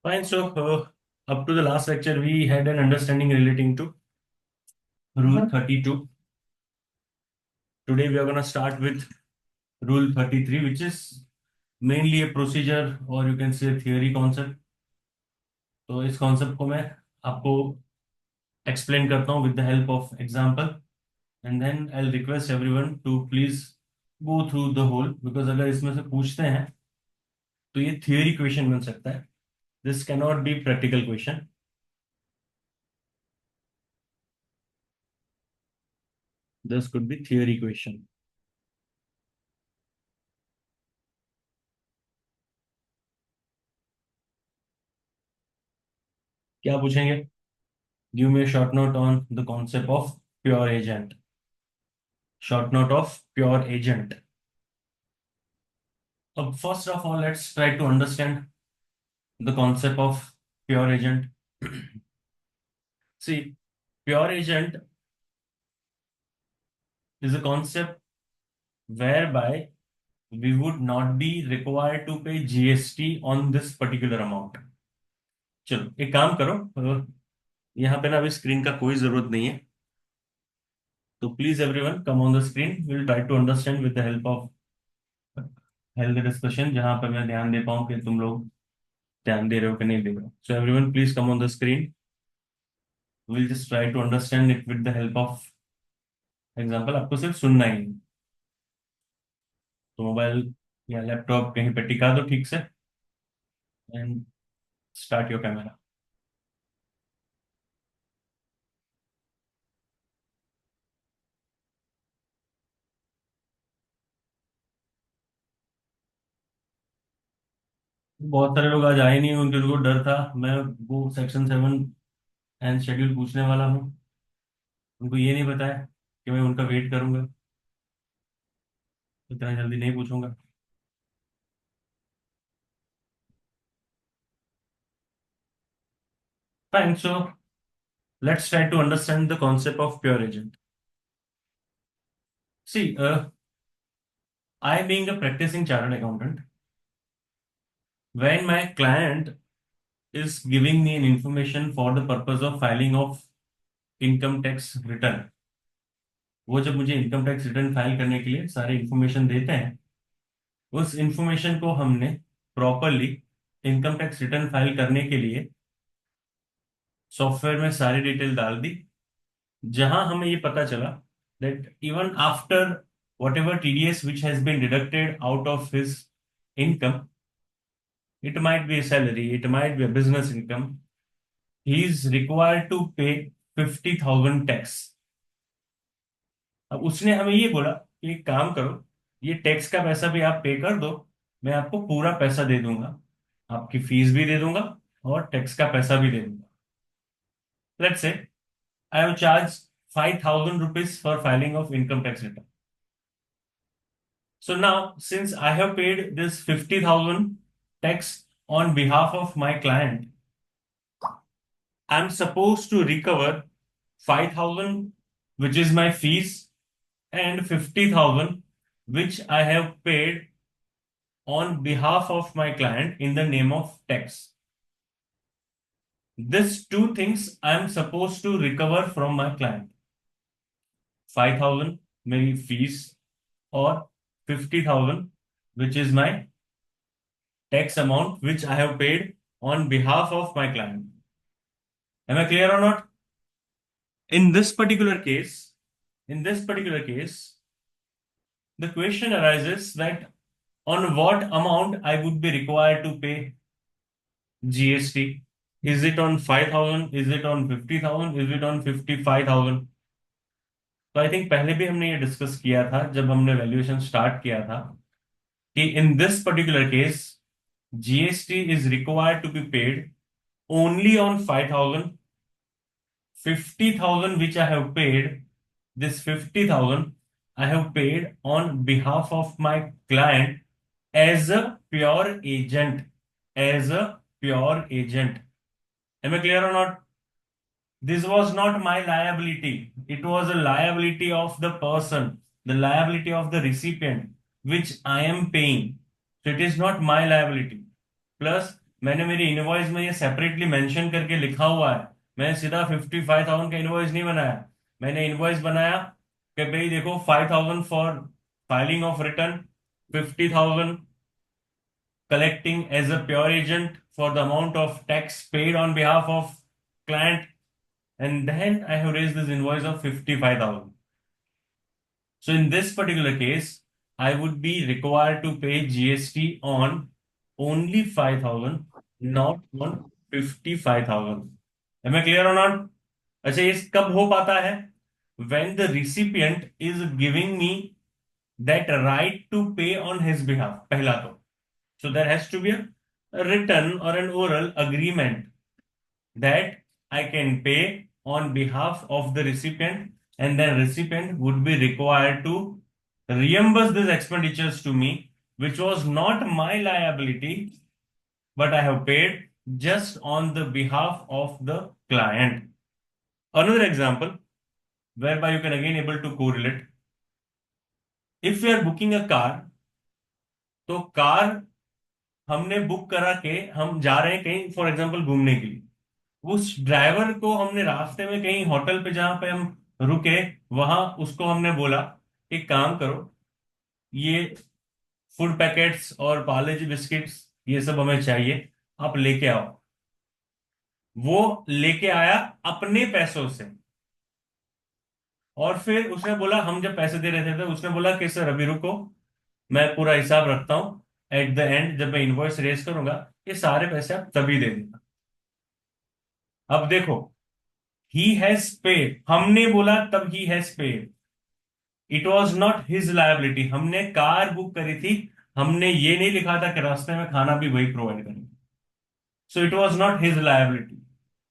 Fine. So, up to the last lecture, we had an understanding relating to Rule 32. Today, we are going to start with Rule 33, which is mainly a procedure or you can say theory concept. तो इस concept को मैं आपको explain करता हूँ with the help of example, and then I'll request everyone to please go through the whole, because अगर इसमें से पूछते हैं तो ये theory question बन सकता है. This cannot be practical question. This could be theory question. क्या पूछेंगे? Give me a short note on the concept of pure agent. Short note of pure agent. First of all, let's try to understand the concept of pure agent. See, pure agent is a concept whereby we would not be required to pay GST on this particular amount. चलो एक काम करो, यहाँ पे ना अभी screen का कोई जरूरत नहीं है, तो please everyone come on the screen. Will try to understand with the help of health discussion, जहां पर मैं ध्यान दे पाऊँ कि तुम लोग ध्यान दे रहे हो कि नहीं दे रहे हो. So everyone please come on the screen. Will just try to understand it with the help of example. आपको सिर्फ सुनना ही है. तो मोबाइल या लैपटॉप कहीं पे टिका दो ठीक से, एंड स्टार्ट योर कैमरा. बहुत सारे लोग आज आए नहीं, उनको डर था. मैं वो सेक्शन 7 एंड शेड्यूल पूछने वाला हूँ. उनको ये नहीं बताया कि मैं उनका वेट करूंगा. इतना जल्दी नहीं पूछूंगा. Fine. So let's try to understand the concept of pure agent. See, I being a practicing chartered accountant, when my client is giving me an information for the purpose of filing of income tax return, वो जब मुझे income tax return file करने के लिए सारे information देते हैं, उस इंफॉर्मेशन को हमने properly income tax return file करने के लिए सॉफ्टवेयर में सारी डिटेल डाल दी, जहां हमें ये पता चला that even after whatever TDS which has been deducted out of his income, it might be a salary, it might be a business income, he is required to pay 50,000 tax. अब उसने हमें ये बोला कि एक काम करो, ये टैक्स का पैसा भी आप पे कर दो, मैं आपको पूरा पैसा दे दूंगा, आपकी फीस भी दे दूंगा और टैक्स का पैसा भी दे दूंगा. Let's say I have charge 5,000 rupees for filing of income tax return. So now, since I have paid this 50,000 tax on behalf of my client, I'm supposed to recover 5,000, which is my fees, and 50,000, which I have paid on behalf of my client in the name of tax. These two things I'm supposed to recover from my client. 5,000 मेरी fees और 50,000 which is my tax amount which I have paid on behalf of my client. Am I clear or not? In this particular case, the question arises that on what amount I would be required to pay GST. Is it on 5,000? Is it on 50,000? Is it on 55,000? तो I think पहले भी हमने ये discuss किया था जब हमने valuation start किया था कि in this particular case GST is required to be paid only on 5,000. 50,000 which I have paid, this 50,000 I have paid on behalf of my client as a pure agent. As a pure agent. Am I clear or not? This was not my liability. It was a liability of the person, the liability of the recipient, which I am paying. So it is not my liability. Plus, मैंने मेरी invoice में ये separately mention करके लिखा हुआ है। मैंने सीधा 55,000 का इनवॉइस नहीं बनाया। मैंने इनवॉइस बनाया कि भाई देखो 5,000 for filing of return, 50,000 collecting as a pure agent for the amount of tax paid on behalf of client, and then I have raised this invoice of 55,000. So in this particular case, I would be required to pay GST on only 5,000, not on 55,000. Am I clear or not? अच्छा, ये कब हो पाता है? When the recipient is giving me that right to pay on his behalf. पहला तो, so there has to be a written or an oral agreement that I can pay on behalf of the recipient, and then recipient would be required to reimburse these expenditures to me, which was not my liability, but I have paid just on the behalf of the client. Another example whereby you can again able to correlate. If we are booking a car, तो car हमने book करा के हम जा रहे हैं कहीं for example घूमने के लिए। उस ड्राइवर को हमने रास्ते में कहीं होटल पे जहां पे हम रुके, वहां उसको हमने बोला एक काम करो, ये फूड पैकेट्स और पार्ले जी बिस्किट्स ये सब हमें चाहिए, आप लेके आओ। वो लेके आया अपने पैसों से, और फिर उसने बोला, हम जब पैसे दे रहे थे तो उसने बोला कि सर अभी रुको, मैं पूरा हिसाब रखता हूँ, एट द एंड जब मैं इनवॉइस रेज करूंगा ये सारे पैसे आप तभी दे देना। अब देखो, ही हैज पेड, हमने बोला तब he has paid, it was not his liability. हमने कार बुक करी थी, हमने ये नहीं लिखा था कि रास्ते में खाना भी वही प्रोवाइड करेंगे। So it was not his liability,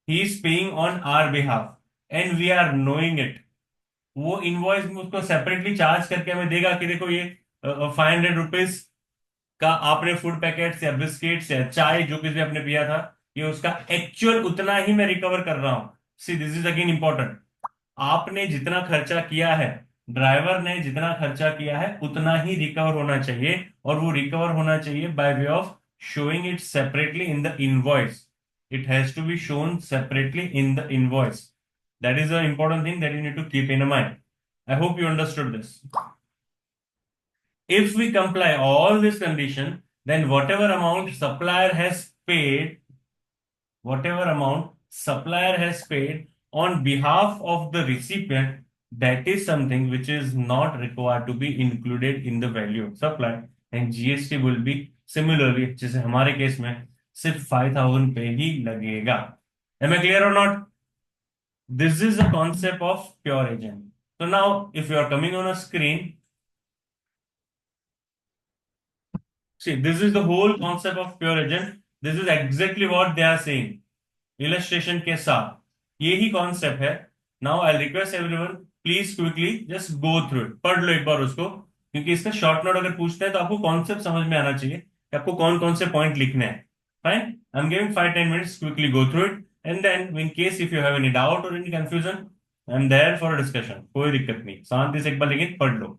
he is paying on our behalf and we are knowing it. वो इनवॉइस में उसको सेपरेटली चार्ज करके हमें देगा कि देखो ये 500 रुपीज का आपने फूड पैकेट्स या बिस्किट्स या चाय जो कुछ भी आपने पिया था, ये उसका एक्चुअल उतना ही मैं रिकवर कर रहा हूं। See this is again important. आपने जितना खर्चा किया है, ड्राइवर ने जितना खर्चा किया है उतना ही रिकवर होना चाहिए, और वो रिकवर होना चाहिए by way of showing it separately in the invoice. It has to be shown separately in the invoice. That is a important thing that you need to keep in mind. I hope you understood this. If we comply all this condition, then whatever amount supplier has paid on behalf of the recipient, that is something which is not required to be included in the value of supply, and GST will be similarly, जैसे हमारे case में सिर्फ 5,000 पे ही लगेगा। Am I clear or not? This is the concept of pure agent. So now, if you are coming on a screen, see, this is the whole concept of pure agent. This is exactly what they are saying. Illustration के साथ यही concept है। Now I request everyone, please quickly just go through it, पढ़ लो एक बार उसको, क्योंकि इसका short note अगर पूछते हैं तो आपको कॉन्सेप्ट समझ में आना चाहिए कि आपको कौन कौन से पॉइंट लिखने हैं। Fine, I am giving 5-10 minutes, quickly go through it, and then in case if you have any doubt or any confusion, I am there for a discussion. कोई दिक्कत नहीं, शांति से एक बार लेकिन पढ़ लो।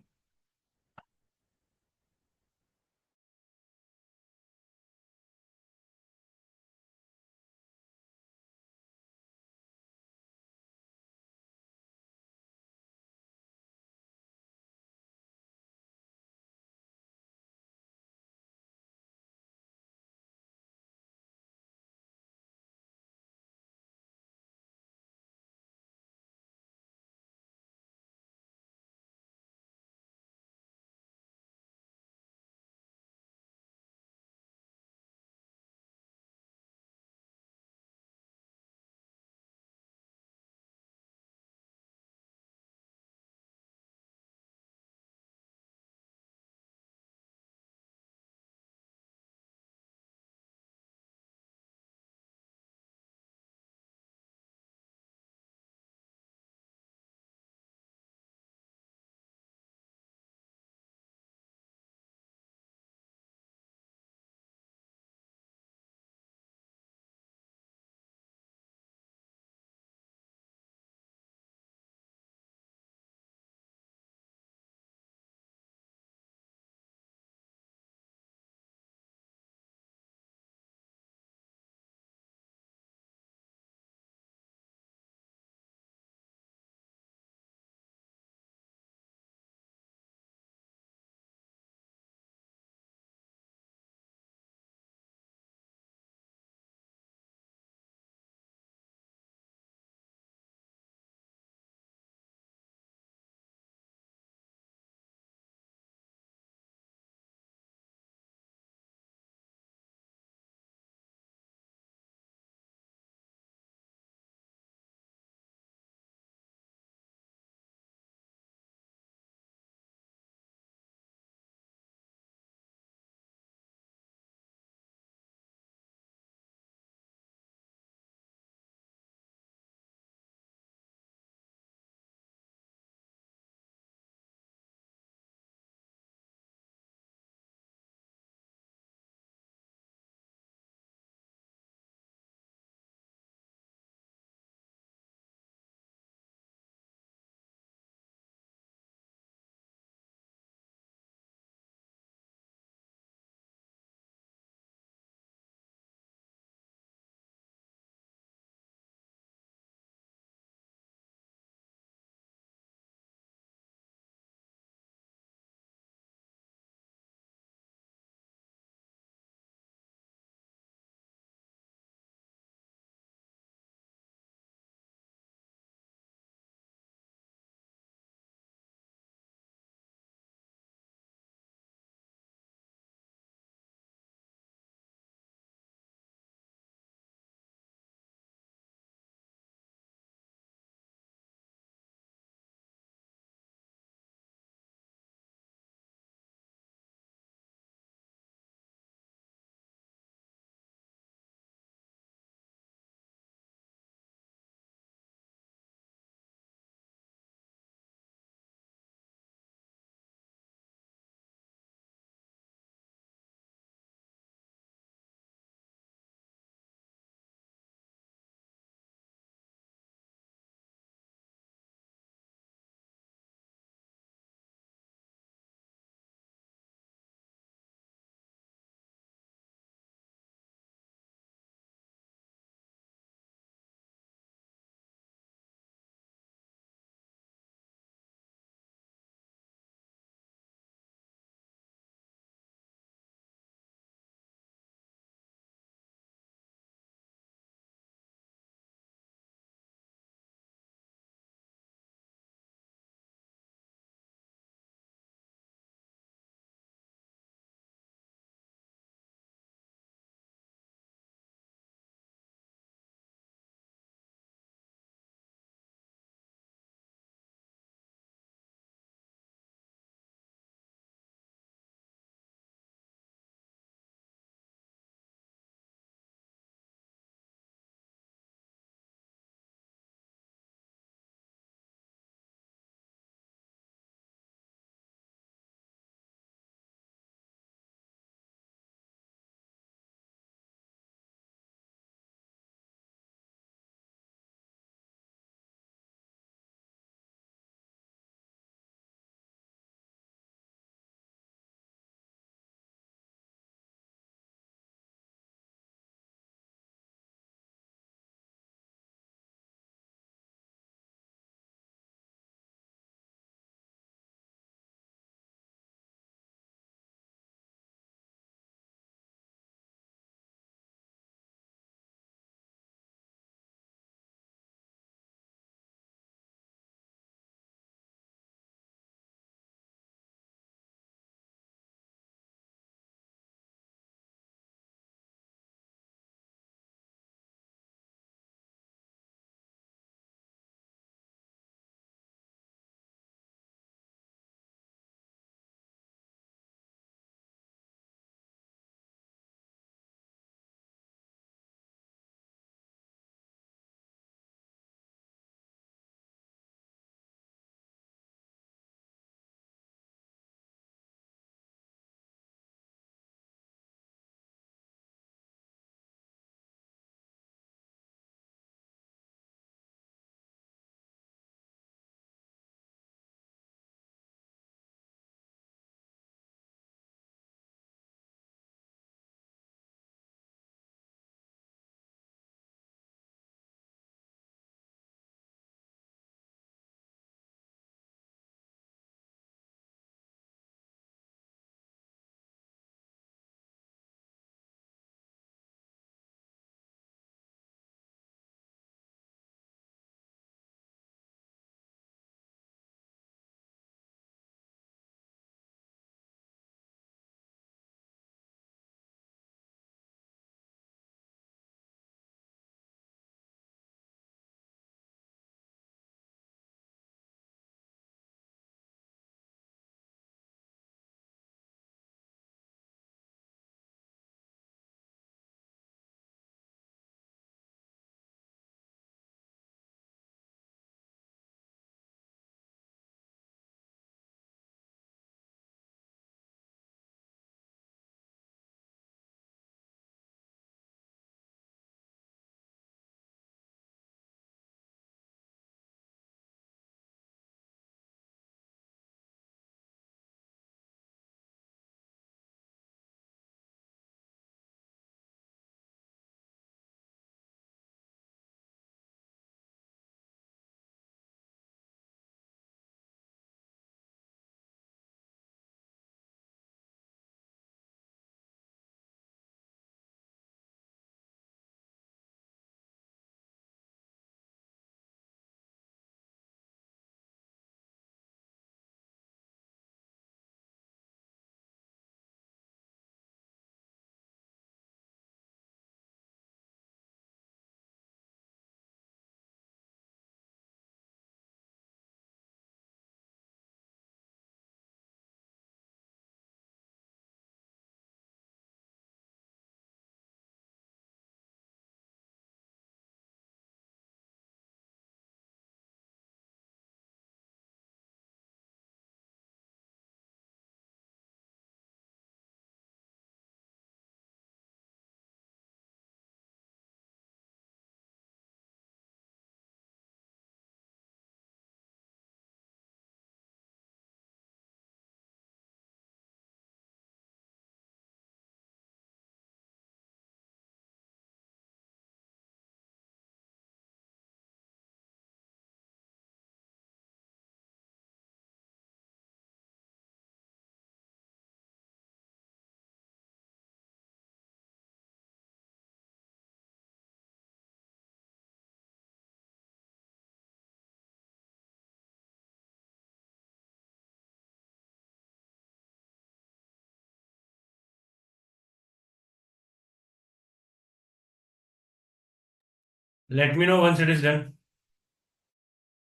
Let me know once it is done.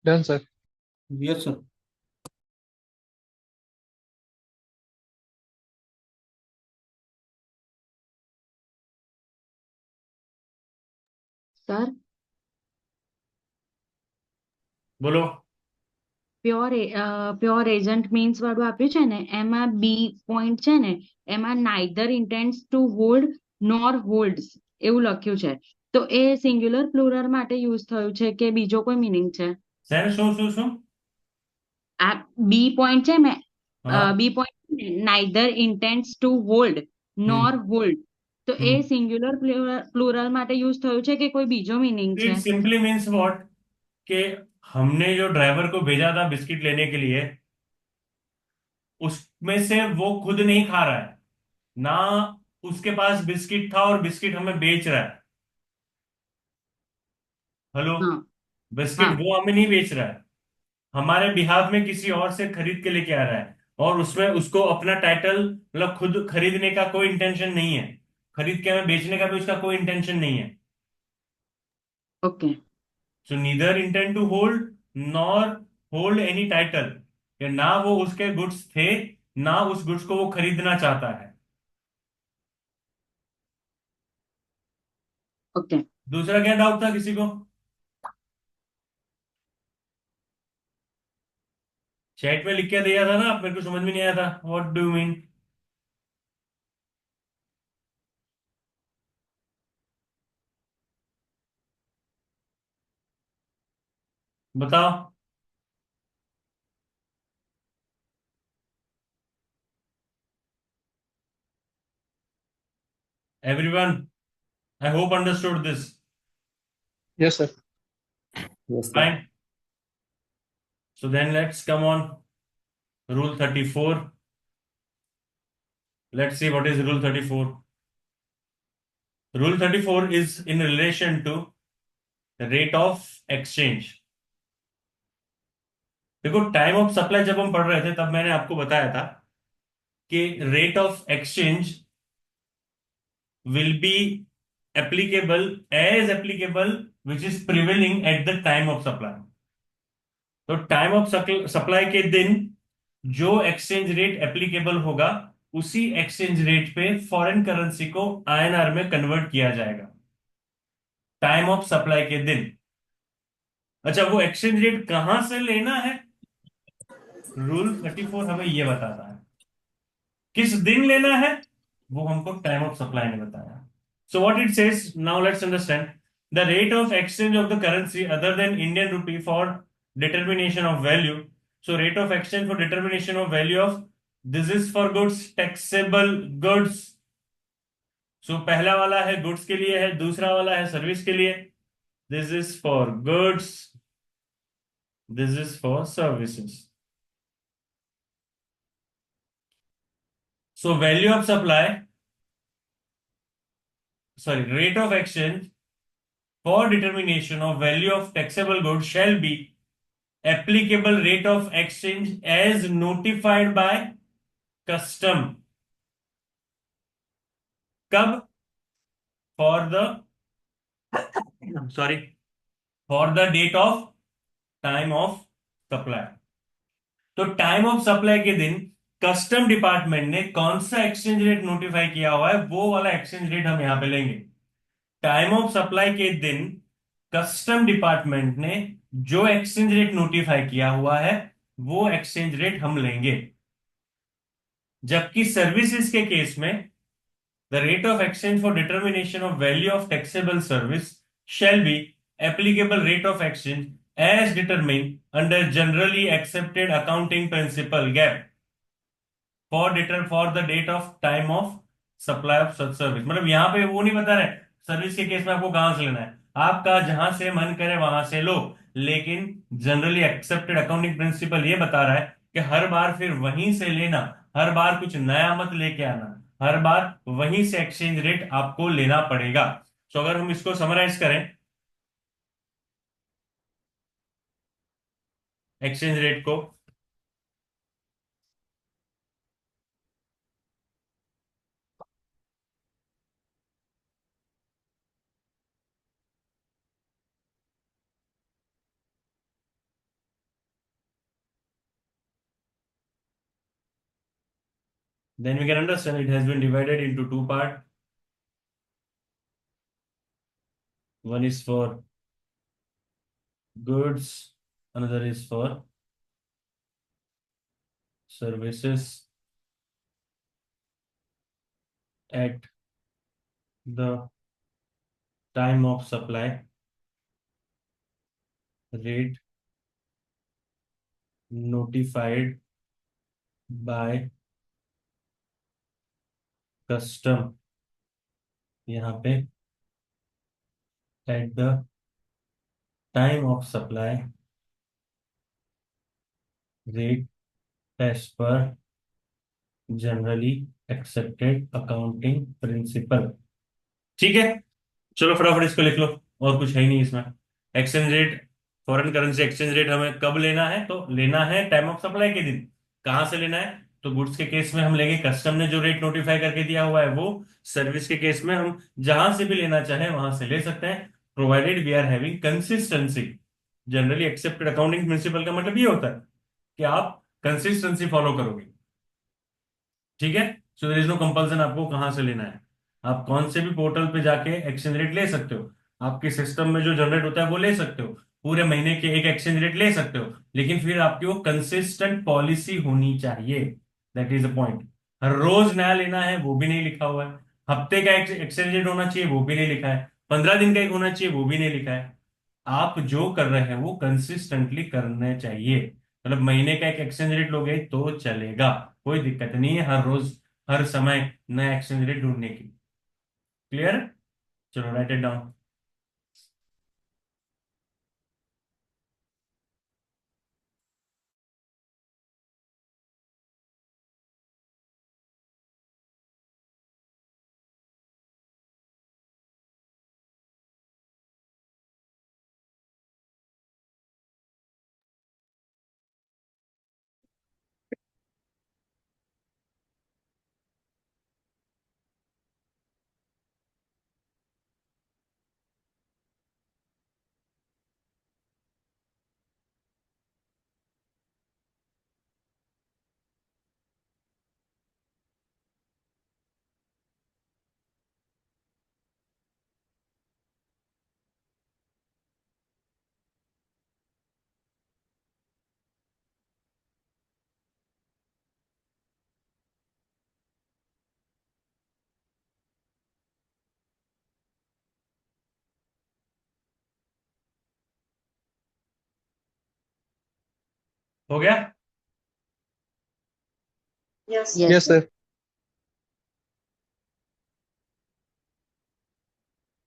Done sir. Yes sir. Sir બોલો। પ્યોર એજન્ટ મીન્સ વાળું આપ્યું છે ને, એમાં બી પોઈન્ટ છે ને, એમાં neither intends to hold નોર holds એવું લખ્યું છે. તો એ સિંગ્યુલર પ્લુરલ માટે યુઝ થયું છે કે બીજો કોઈ મીનિંગ છે? સર શું શું શું? આ બી પોઈન્ટ છે મેં, હા. B point neither intends to hold nor whom hold, તો એ હમ સિંગ્યુલર પ્લુરલ માટે યુઝ થયું છે કે કોઈ બીજો મીનિંગ છે? इट सिंपली मीन्स व्हाट, कि हमने जो ड्राइवर को भेजा था बिस्किट लेने के लिए, उसमें से वो खुद नहीं खा रहा है ना, उसके पास बिस्किट था और बिस्किट हमें बेच रहा है। हेलो। હા बिस्किट હા वो हमें नहीं बेच रहा है, हमारे बिहाफ में किसी और से खरीद के लेके आ रहा है, और उसमें उसको अपना टाइटल मतलब खुद खरीदने का कोई इंटेंशन नहीं है, खरीद के हमें बेचने का भी उसका कोई इंटेंशन नहीं है। Okay so neither intend to hold nor hold any title, या ना वो उसके गुड्स थे, ना उस गुड्स को वो खरीदना चाहता है। ઓકે. दूसरा क्या डाउट था किसी को? चैट में लिख के दिया था ना, आप मेरे को समझ में नहीं आया था, व्हाट डू यू मीन? बताओ everyone, I hope understood this. Yes sir. Yes sir. Fine. So then let's come on rule 34। Let's see what is rule 34। Rule 34 is in relation to rate of exchange। देखो, time of supply जब हम पढ़ रहे थे तब मैंने आपको बताया था कि rate of exchange will be applicable which is prevailing at the time of supply। तो टाइम ऑफ सप्लाई के दिन जो एक्सचेंज रेट एप्लीकेबल होगा, उसी एक्सचेंज रेट पे फॉरेन करेंसी को आईएनआर में कन्वर्ट किया जाएगा टाइम ऑफ सप्लाई के दिन। अच्छा, वो एक्सचेंज रेट कहां से लेना है, रूल 34 हमें यह बताता है। किस दिन लेना है वो हमको टाइम ऑफ सप्लाई ने बताया। So what it says now, let's understand the rate of exchange of the currency other than Indian rupee for determination of value. So rate of exchange for determination of value of, this is for goods taxable goods. सो पहला वाला है goods के लिए है, दूसरा वाला है सर्विस के लिए। This is for goods, this is for services. So value of supply, sorry, rate of exchange for determination of value of taxable goods shall be applicable rate of exchange as notified by custom। कब? For the, sorry, for the date of time of supply। तो time of supply के दिन custom department ने कौन सा exchange rate notify किया हुआ है, वो वाला एक्सचेंज रेट हम यहां पे लेंगे। टाइम ऑफ सप्लाई के दिन कस्टम डिपार्टमेंट ने जो एक्सचेंज रेट नोटिफाई किया हुआ है, वो एक्सचेंज रेट हम लेंगे। जबकि सर्विसेज के केस में the rate of exchange for determination of value of taxable service shall be applicable rate of exchange as determine under generally accepted accounting principle GAAP for the date of time of supply of such service. मतलब यहां पे वो नहीं बता रहे service के case में आपको कहां से लेना है, आपका जहां से मन करे वहां से लो, लेकिन जनरली एक्सेप्टेड अकाउंटिंग प्रिंसिपल ये बता रहा है कि हर बार फिर वहीं से लेना, हर बार कुछ नया मत लेके आना, हर बार वहीं से एक्सचेंज रेट आपको लेना पड़ेगा। तो अगर हम इसको समराइज करें, एक्सचेंज रेट को, then we can understand it has been divided into two parts. One is for goods, another is for services at the time of supply, rate notified by custom, यहाँ पे at the time of supply, rate as per generally accepted accounting principal. ठीक है, चलो फटाफट इसको लिख लो, और कुछ है ही नहीं इसमें। Exchange rate, foreign currency exchange rate हमें कब लेना है, तो लेना है टाइम ऑफ सप्लाई के दिन। कहां से लेना है, तो गुड्स के केस में हम लेंगे कस्टम ने जो रेट नोटिफाई करके दिया हुआ है वो। सर्विस के केस में हम जहां से भी लेना चाहें वहां से ले सकते हैं, provided we are having consistency. Generally accepted accounting principle का मतलब ये होता है कि आप कंसिस्टेंसी फॉलो करोगे। ठीक है, so there is no compulsion आपको कहां से लेना है। आप कौन से भी पोर्टल पे जाके एक्सचेंज रेट ले सकते हो, आपके सिस्टम में जो जनरेट होता है वो ले सकते हो, पूरे महीने के एक एक्सचेंज रेट ले सकते हो, लेकिन फिर आपकी वो कंसिस्टेंट पॉलिसी होनी चाहिए। That is the point. हर रोज नया लेना है वो भी नहीं लिखा हुआ है, हफ्ते का एक्सचेंज रेट होना चाहिए वो भी नहीं लिखा है, 15 दिन का एक होना चाहिए वो भी नहीं लिखा है। आप जो कर रहे हैं वो कंसिस्टेंटली करने चाहिए। मतलब महीने का एक एक्सचेंज रेट लोगे तो चलेगा, कोई दिक्कत नहीं है हर रोज हर समय नया एक्सचेंज रेट ढूंढने की। क्लियर, चलो राइट इट डाउन। हो गया। Yes, Yes, sir. sir.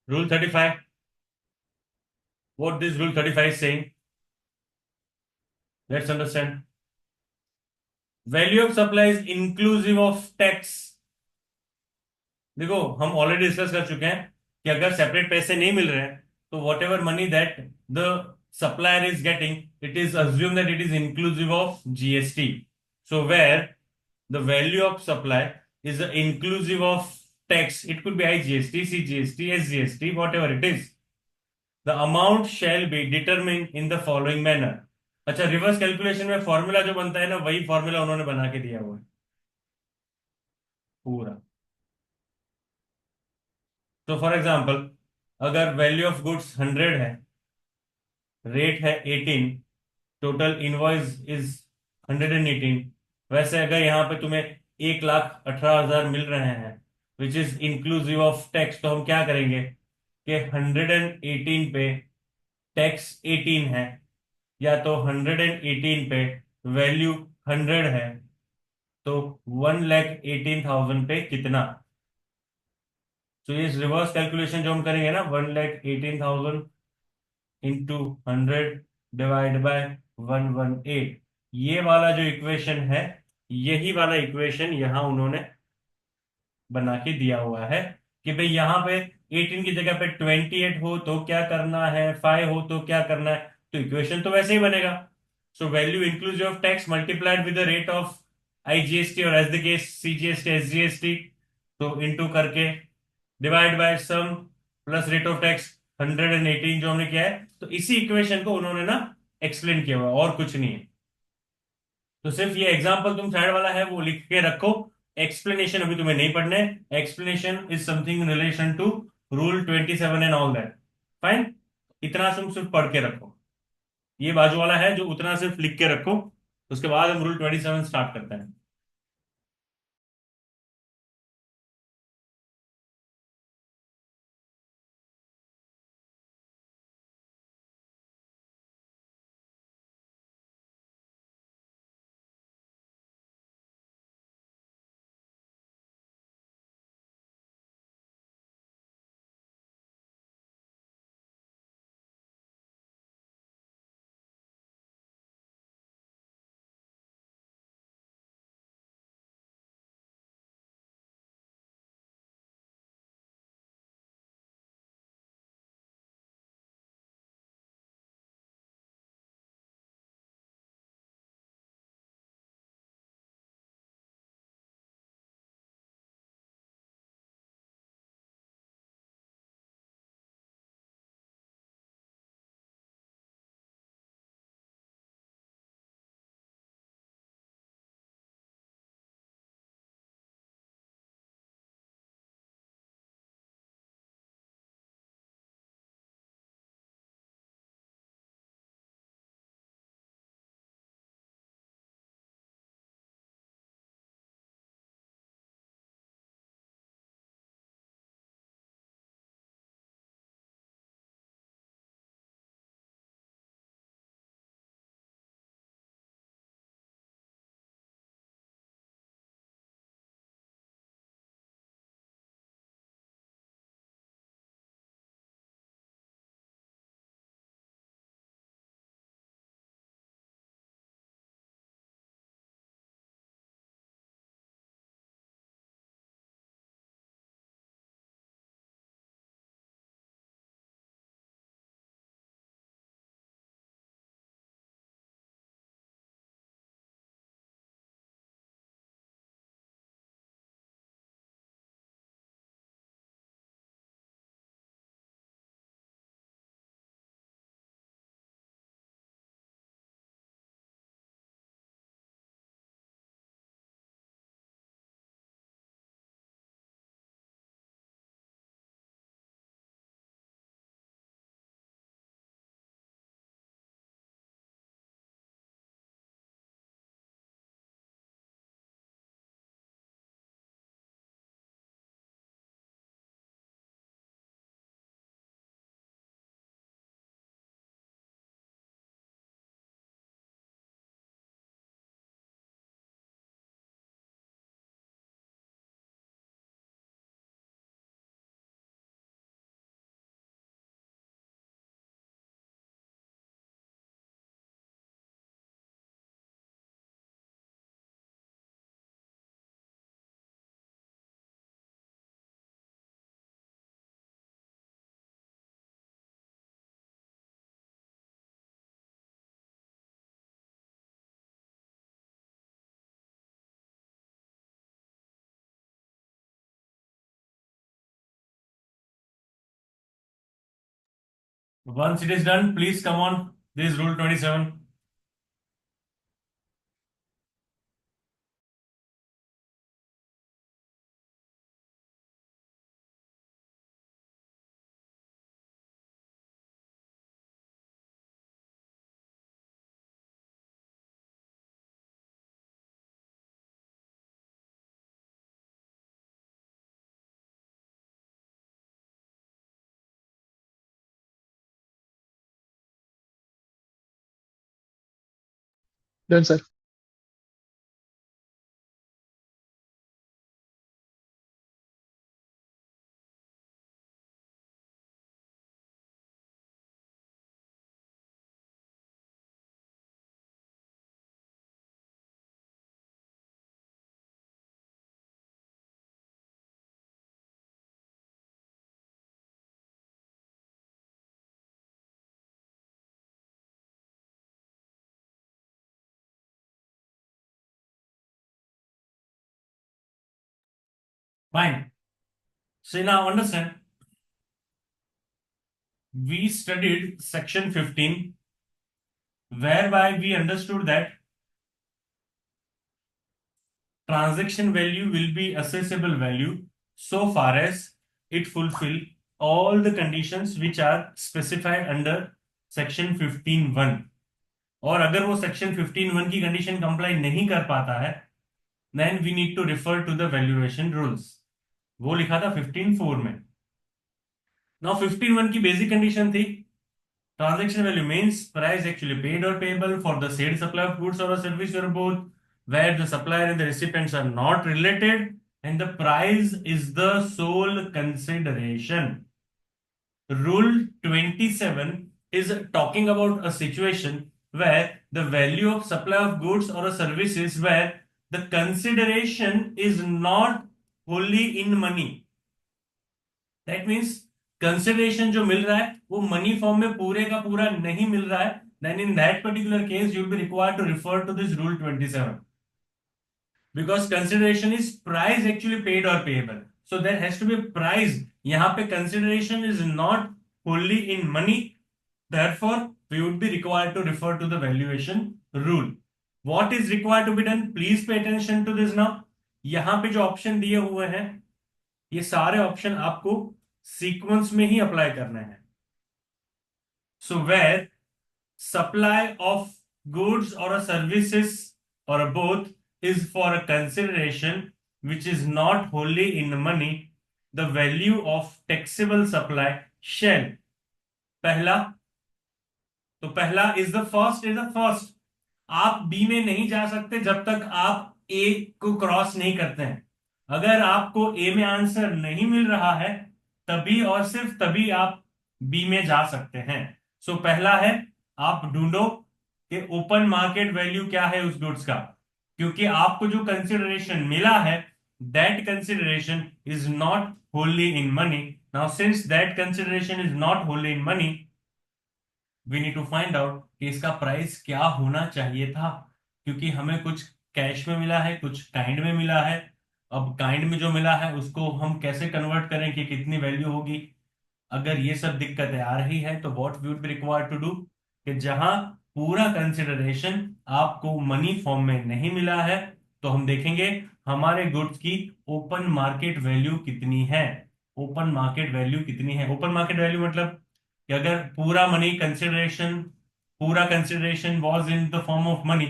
Rule 35, what this rule 35 is saying, let's understand। Value of supply is inclusive of tax. देखो हम ऑलरेडी डिस्कस कर चुके हैं कि अगर सेपरेट पैसे नहीं मिल रहे हैं तो whatever money that the supplier is getting it is assume that it is inclusive of GST. So where the value of supply is inclusive of tax, it could be IGST, CGST, SGST, whatever it is, the amount shall be determined in the following manner। अच्छा, reverse calculation में formula जो बनता है ना वही formula उन्होंने बना के दिया हुआ है पूरा। तो फॉर एग्जांपल अगर वैल्यू ऑफ गुड्स 100 है, रेट है 18, टोटल इनवॉइस इज 118, वैसे अगर यहाँ पे तुम्हें 1,18,000 मिल रहे हैं which is inclusive of tax, तो हम क्या करेंगे कि 118 पे टैक्स 18 है, या तो 118 पे वैल्यू 100 है, तो 1,18,000 पे कितना। तो ये रिवर्स कैलकुलेशन जो हम करेंगे ना, 1,18,000 इंटू 100 डिवाइड बाय 118, ये वाला जो इक्वेशन है यही वाला इक्वेशन यहां उन्होंने बना के दिया हुआ है कि भाई यहाँ पे 18 की जगह पे 28 हो तो क्या करना है, 5 हो तो क्या करना है, तो इक्वेशन तो वैसे ही बनेगा। So value inclusive of tax multiplied with the rate of IGST or as the case CGST SGST, तो इनटू करके divide by sum plus rate of tax 118 जो हमने किया है, तो इसी इक्वेशन को उन्होंने ना एक्सप्लेन किया हुआ है और कुछ नहीं है। तो सिर्फ ये एग्जांपल तुम साइड वाला है वो लिख के रखो, एक्सप्लेनेशन अभी तुम्हें नहीं पढ़ने, explanation is something in relation to rule 27 and all that. Fine, इतना तुम सिर्फ पढ़ के रखो, ये बाजू वाला है जो उतना सिर्फ लिख के रखो, उसके बाद हम रूल 27 स्टार्ट करते हैं। Once it is done, please come on. This is rule 27. Done, sir. Fine. So now understand. We studied section 15, whereby we understood that transaction value will be assessable value so far as it fulfill all the conditions which are specified under section 15(1). और अगर वो section 15(1) की condition comply नहीं कर पाता है, then we need to refer to the valuation rules. वो लिखा था 15(4) में। नाउ 15(1) की बेसिक कंडीशन थी transaction value means price actually paid or payable for the said supply of goods or a service or both, where the supplier and the recipients are not related and the price is the sole consideration. Rule 27 is talking about a situation where the value of supply of goods or a service is where the consideration is not wholly in money. That means consideration जो मिल रहा है वो money form में पूरे का पूरा नहीं मिल रहा है, then in that particular case you will be required to refer to this rule 27, because consideration is price actually paid or payable, so there has to be price. यहां पे consideration is not only in money, therefore we would be required to refer to the valuation rule. What is required to be done, please pay attention to this now. यहां पे जो option दिए हुए हैं ये सारे ऑप्शन आपको sequence में ही अप्लाई करना है। So where supply of goods or uh services or uh both is for a consideration which is not wholly in money, the value of taxable supply shall, पहला इज द फर्स्ट। आप B में नहीं जा सकते जब तक आप ए को क्रॉस नहीं करते हैं। अगर आपको ए में आंसर नहीं मिल रहा है तभी और सिर्फ तभी आप बी में जा सकते हैं। सो पहला है आप ढूंढो कि ओपन मार्केट वैल्यू क्या है उस गुड्स का, क्योंकि आपको जो कंसिडरेशन मिला है that consideration is not wholly in money. Now since that consideration is not wholly in money, we need to find out कि इसका प्राइस क्या होना चाहिए था, क्योंकि हमें कुछ कैश में मिला है, कुछ काइंड में मिला है। अब काइंड में जो मिला है उसको हम कैसे कन्वर्ट करें कि कितनी वैल्यू होगी। अगर ये सब दिक्कतें आ रही है तो what we would be required to do कि जहां पूरा कंसिडरेशन आपको मनी फॉर्म में नहीं मिला है तो हम देखेंगे हमारे गुड्स की ओपन मार्केट वैल्यू कितनी है। ओपन मार्केट वैल्यू कितनी है, ओपन मार्केट वैल्यू मतलब कि अगर पूरा consideration was in the form of money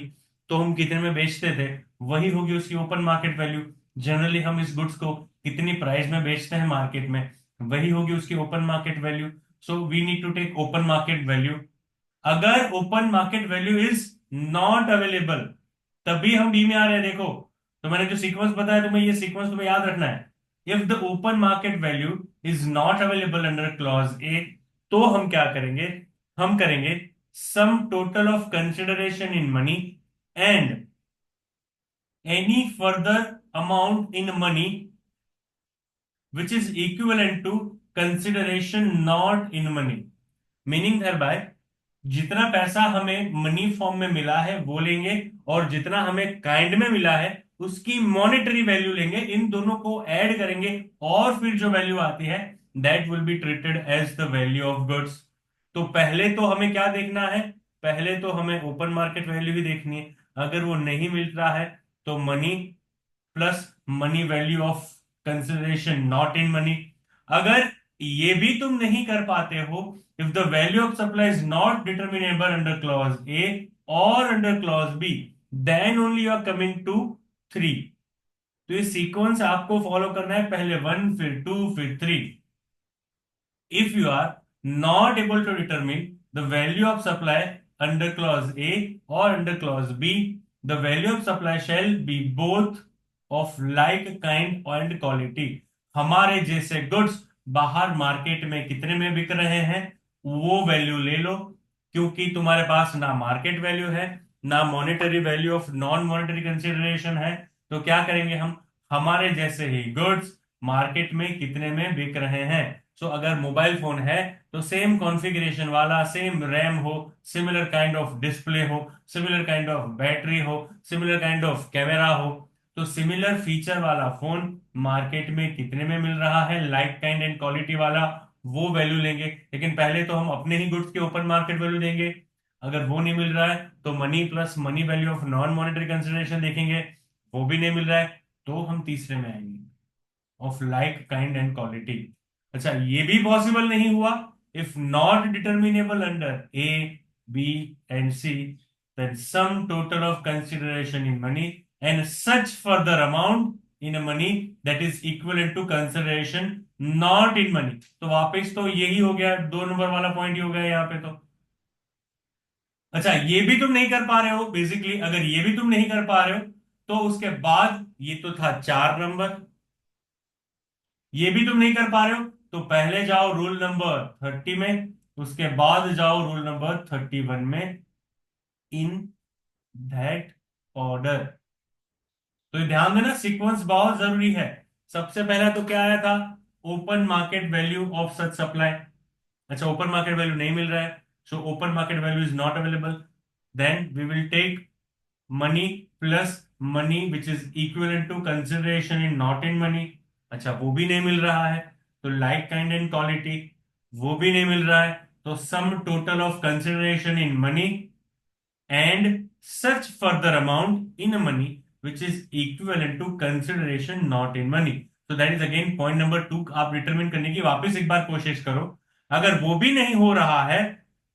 तो हम कितने में बेचते थे, वही होगी उसकी ओपन मार्केट वैल्यू। जनरली हम इस गुड्स को कितनी प्राइस में बेचते हैं मार्केट में, वही होगी उसकी open market value. So we need to take open market value. अगर open market value is not available तभी हम बी में आ रहे हैं। देखो तो मैंने जो सीक्वेंस बताया तुम्हें, ये सीक्वेंस तुम्हें याद रखना है। If the open market value is not available under clause ए, तो हम क्या करेंगे, हम करेंगे sum total of consideration in money and any further amount in money which is equivalent to consideration not in money, meaning thereby जितना पैसा हमें money form में मिला है वो लेंगे और जितना हमें काइंड में मिला है उसकी मॉनेटरी वैल्यू लेंगे, इन दोनों को ऐड करेंगे और फिर जो वैल्यू आती है that will be treated as the value of goods. तो पहले तो हमें क्या देखना है, पहले तो हमें ओपन मार्केट वैल्यू भी देखनी है। अगर वो नहीं मिल रहा है तो money plus money value of consideration not in money. अगर ये भी तुम नहीं कर पाते हो, if the value of supply is not determinable under clause A or under clause B, then only you are coming to 3। तो ये सीक्वेंस आपको फॉलो करना है, पहले 1 फिर 2 फिर 3। If you are not able to determine the value of supply under clause A or under clause B, the value of supply shall be both of like kind and quality। हमारे जैसे goods बाहर market में कितने में बिक रहे हैं वो वैल्यू ले लो, क्योंकि तुम्हारे पास ना मार्केट वैल्यू है ना monetary value of non monetary consideration है। तो क्या करेंगे हम, हमारे जैसे ही गुड्स मार्केट में कितने में बिक रहे हैं। सो अगर मोबाइल फोन है तो सेम कॉन्फ़िगरेशन वाला, सेम रैम हो, सिमिलर काइंड ऑफ डिस्प्ले हो, सिमिलर काइंड ऑफ बैटरी हो, सिमिलर काइंड ऑफ कैमरा हो, तो सिमिलर फीचर वाला फोन मार्केट में कितने में मिल रहा है, लाइक काइंड एंड क्वालिटी वाला, वो वैल्यू लेंगे। लेकिन पहले तो हम अपने ही गुड्स के ओपन मार्केट वैल्यू देंगे। अगर वो नहीं मिल रहा है तो money plus money value of non monetary consideration देखेंगे। वो भी नहीं मिल रहा है, तो हम तीसरे में आएंगे, of like kind and quality. अच्छा, ये भी पॉसिबल नहीं हुआ, if not determinable under A, B and C, then sum total of consideration in money and such further amount in money that is equivalent to consideration not in money। तो वापस तो यही हो गया, 2 नंबर वाला point ही हो गया यहाँ पे तो। अच्छा, ये भी तुम नहीं कर पा रहे हो बेसिकली, अगर ये भी तुम नहीं कर पा रहे हो तो उसके बाद ये तो था 4 नंबर, ये भी तुम नहीं कर पा रहे हो तो पहले जाओ रूल नंबर 30 में, उसके बाद जाओ रूल नंबर 31 में, इन दैट ऑर्डर। तो ये ध्यान देना, सीक्वेंस बहुत जरूरी है। सबसे पहला तो क्या आया था, open market value of such supply. अच्छा, ओपन मार्केट वैल्यू नहीं मिल रहा है, so open market value is not available, then we will take money plus money which is equivalent to consideration in not in money. अच्छा, वो भी नहीं मिल रहा है, तो लाइक काइंड एंड क्वालिटी, वो भी नहीं मिल रहा है, तो sum total of consideration in money and such further amount in money which is equivalent to consideration not in money। so that is again point number 2, आप डिटरमिन करने की वापस एक बार कोशिश करो। अगर वो भी नहीं हो रहा है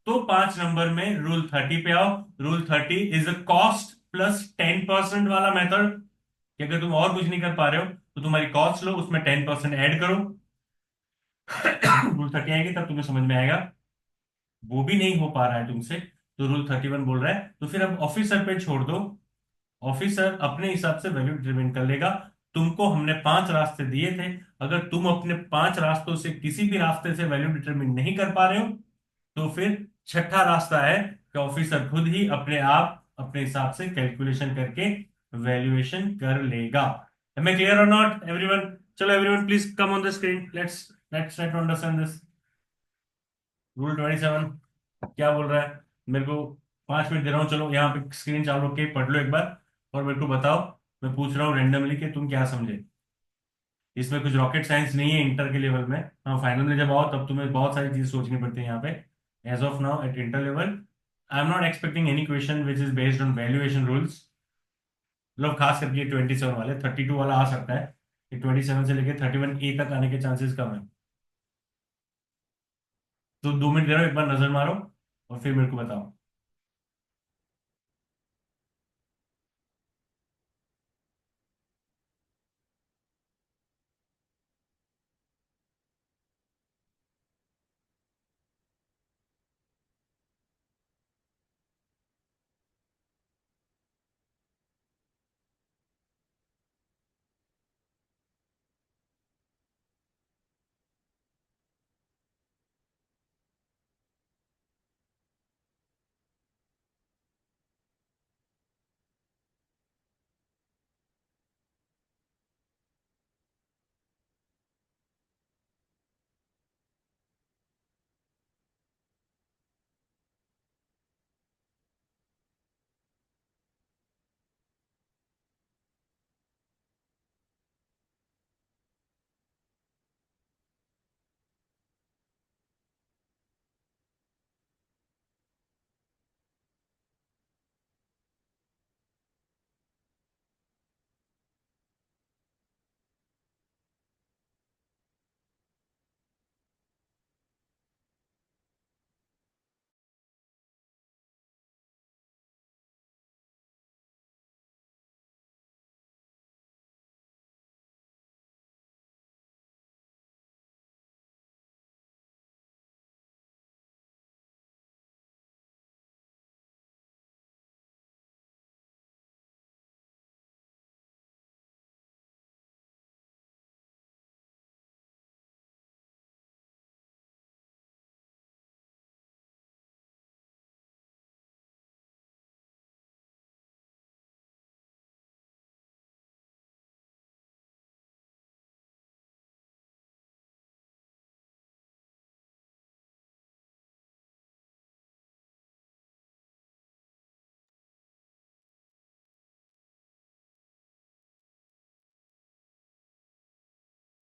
तो 5 नंबर में रूल 30 पे आओ। Rule 30 is a cost plus 10% वाला मेथड, कि अगर तुम और कुछ नहीं कर पा रहे हो तो तुम्हारी कॉस्ट लो, उसमें 10% ऐड करो। रूल 30 आएगी तब तुम्हें समझ में आएगा। वो भी नहीं हो पा रहा है तुमसे, तो रूल 31 बोल रहा है, तो फिर अब ऑफिसर पे छोड़ दो, ऑफिसर अपने हिसाब से वैल्यू डिटरमिन कर लेगा। तुमको हमने 5 रास्ते दिए थे, अगर तुम अपने 5 रास्तों से किसी भी रास्ते से वैल्यू डिटरमिन नहीं कर पा रहे हो तो फिर छठा रास्ता है कि ऑफिसर खुद ही अपने आप अपने हिसाब से कैलकुलेशन करके वैल्यूएशन कर लेगा। एम आई क्लियर और नॉट एवरीवन? चलो everyone please come on the screen, let's try to understand this. Rule 27 क्या बोल रहा है, मेरे को 5 मिनट दे रहा हूँ, चलो यहाँ पे स्क्रीन चालू रख के पढ़ लो एक बार और मेरे को बताओ। मैं पूछ रहा हूँ रेंडमली कि तुम क्या समझे। इसमें कुछ रॉकेट साइंस नहीं है इंटर के लेवल में, हाँ फाइनल में जब आओ तब तुम्हें बहुत सारी चीज सोचनी पड़ती है यहाँ पे। As of now at inter level I am not expecting any question which is based on valuation rules. मतलब खास करके 27 वाले, 32 वाला आ सकता है, ये 27 से लेके 31 ए तक आने के चांसेस कम है। तो 2 मिनट दे रहा हूँ, एक बार नजर मारो और फिर मेरे को बताओ।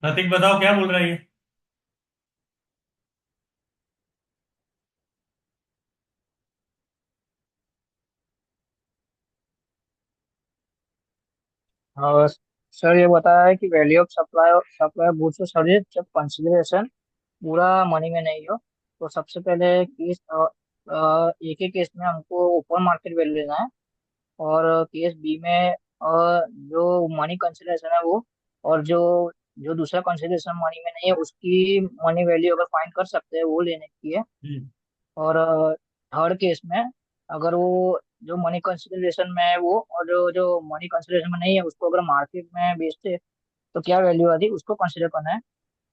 प्रतीक बताओ क्या बोल रहा है ये। और सर ये बताया है कि value of supply supply goods or service जब कंसिडरेशन पूरा मनी में नहीं हो, तो सबसे पहले केस एक ही केस में हमको ओपन मार्केट वैल्यू लेना है। और केस बी में जो मनी कंसिडरेशन है वो, और जो जो दूसरा कंसिडरेशन मनी में नहीं है उसकी मनी वैल्यू अगर फाइंड कर सकते हैं वो लेने की है। हम्म। और थर्ड केस में अगर वो जो मनी कंसिडरेशन में है वो, और जो जो मनी कंसिडरेशन में नहीं है उसको अगर मार्केट में बेचते तो क्या वैल्यू आती उसको कंसिडर करना है।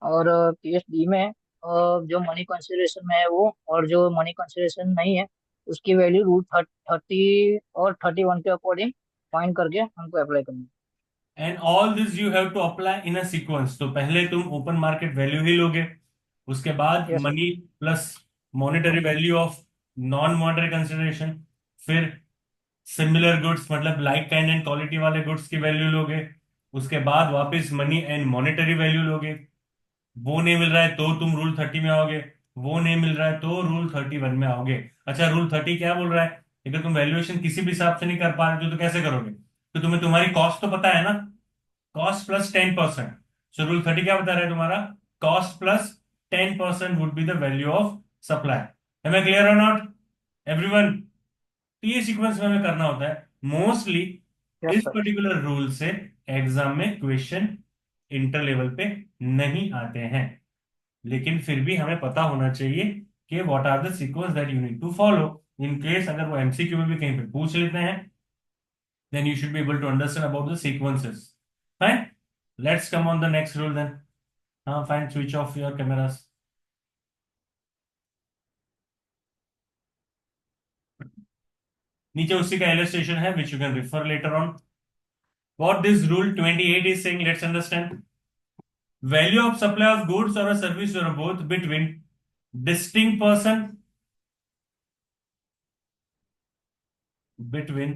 और केस डी में जो मनी कंसिडरेशन में है वो और जो मनी कंसिडरेशन नहीं है उसकी वैल्यू रूट 30 और 31 के अकॉर्डिंग फाइंड करके हमको अप्लाई करनी है। And all this you have to apply in a sequence. तो पहले तुम ओपन मार्केट वैल्यू ही लोगे, उसके बाद yes sir. Money plus monetary value of non monetary consideration, फिर सिमिलर गुड्स मतलब लाइक काइंड एंड क्वालिटी वाले गुड्स की वैल्यू लोगे, उसके बाद वापस मनी एंड मॉनेटरी वैल्यू लोगे। वो नहीं मिल रहा है तो तुम रूल 30 में आओगे, वो नहीं मिल रहा है तो रूल 31 में आओगे। अच्छा, रूल 30 क्या बोल रहा है? अगर तुम वैल्यूएशन किसी भी हिसाब से नहीं कर पा रहे हो तो कैसे करोगे? तो तुम्हें तुम्हारी कॉस्ट तो पता है ना, कॉस्ट प्लस 10%। सो रूल 30 क्या बता रहा है तुम्हारा? Cost plus 10% would be the value of supply. Am I clear और नॉट एवरीवन? तो ये सीक्वेंस में हमें करना होता है mostly. Yes is sir. Particular rule से एग्जाम में क्वेश्चन इंटर लेवल पे नहीं आते हैं, लेकिन फिर भी हमें पता होना चाहिए कि what are the sequence that you need to follow. In case अगर वो एमसीक्यू में भी कहीं पे पूछ लेते हैं, then you should be able to understand about the sequences. Fine. Let's come on the next rule then. Fine. Switch off your cameras. नीचे उसी का illustration है which you can refer later on. What this rule 28 is saying, let's understand. Value of supply of goods or a service or both between distinct person, between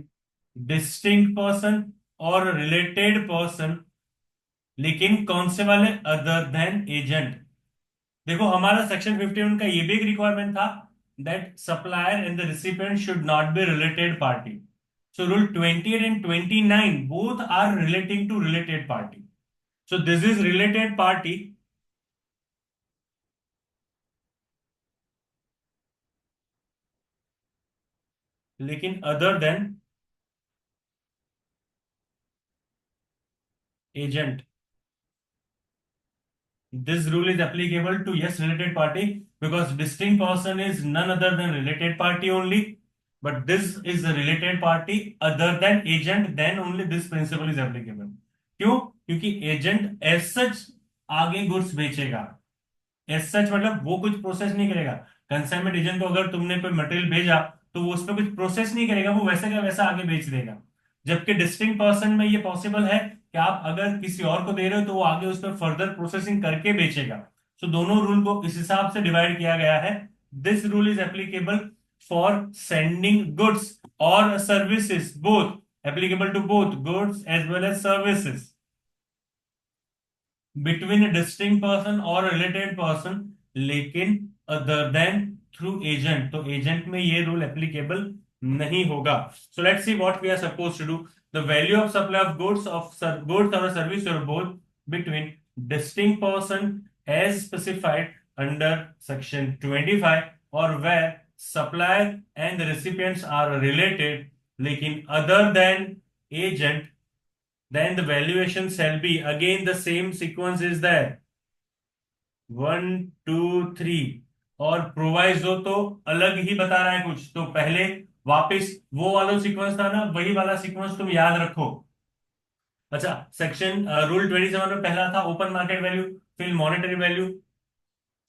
distinct person और related person, लेकिन कौन से वाले? Other than agent. देखो हमारा section 51 का ये भी एक रिक्वायरमेंट था that supplier and the recipient should not be related party. So rule 28 and 29 both are relating to related party. So this is related party, लेकिन other than agent. This rule is applicable to yes related party because distinct person is none other than related party only. But this is a related party other than agent, then only this principle is applicable. क्यों? क्योंकि agent as such आगे goods बेचेगा। As such मतलब वो कुछ process नहीं करेगा। Consignment agent को अगर तुमने कोई मटेरियल भेजा तो वो उस पर कुछ प्रोसेस नहीं करेगा, वो वैसे का वैसा आगे बेच देगा। जबकि डिस्टिंक्ट पर्सन में ये पॉसिबल है कि आप अगर किसी और को दे रहे हो तो वो आगे उस पर फर्दर प्रोसेसिंग करके बेचेगा। सो दोनों रूल को इस हिसाब से डिवाइड किया गया है। This rule is applicable for sending goods or services both, applicable to both goods as well as services between a distinct person or related person, लेकिन अदर देन थ्रू एजेंट। तो agent में ये rule applicable नहीं होगा। So let's see what we are suppose to do. The value of supply of goods or service or both between distinct person as specified under section 25, और where supplier and recipients are related लेकिन other than agent, then the valuation shall be again the same sequence is there 1 2 3। और proviso तो अलग ही बता रहा है कुछ, तो पहले वापस वो वाला सीक्वेंस था ना, वही वाला सीक्वेंस तुम याद रखो। अच्छा, सेक्शन रूल 27 में पहला था ओपन मार्केट वैल्यू, फिर मॉनेटरी वैल्यू,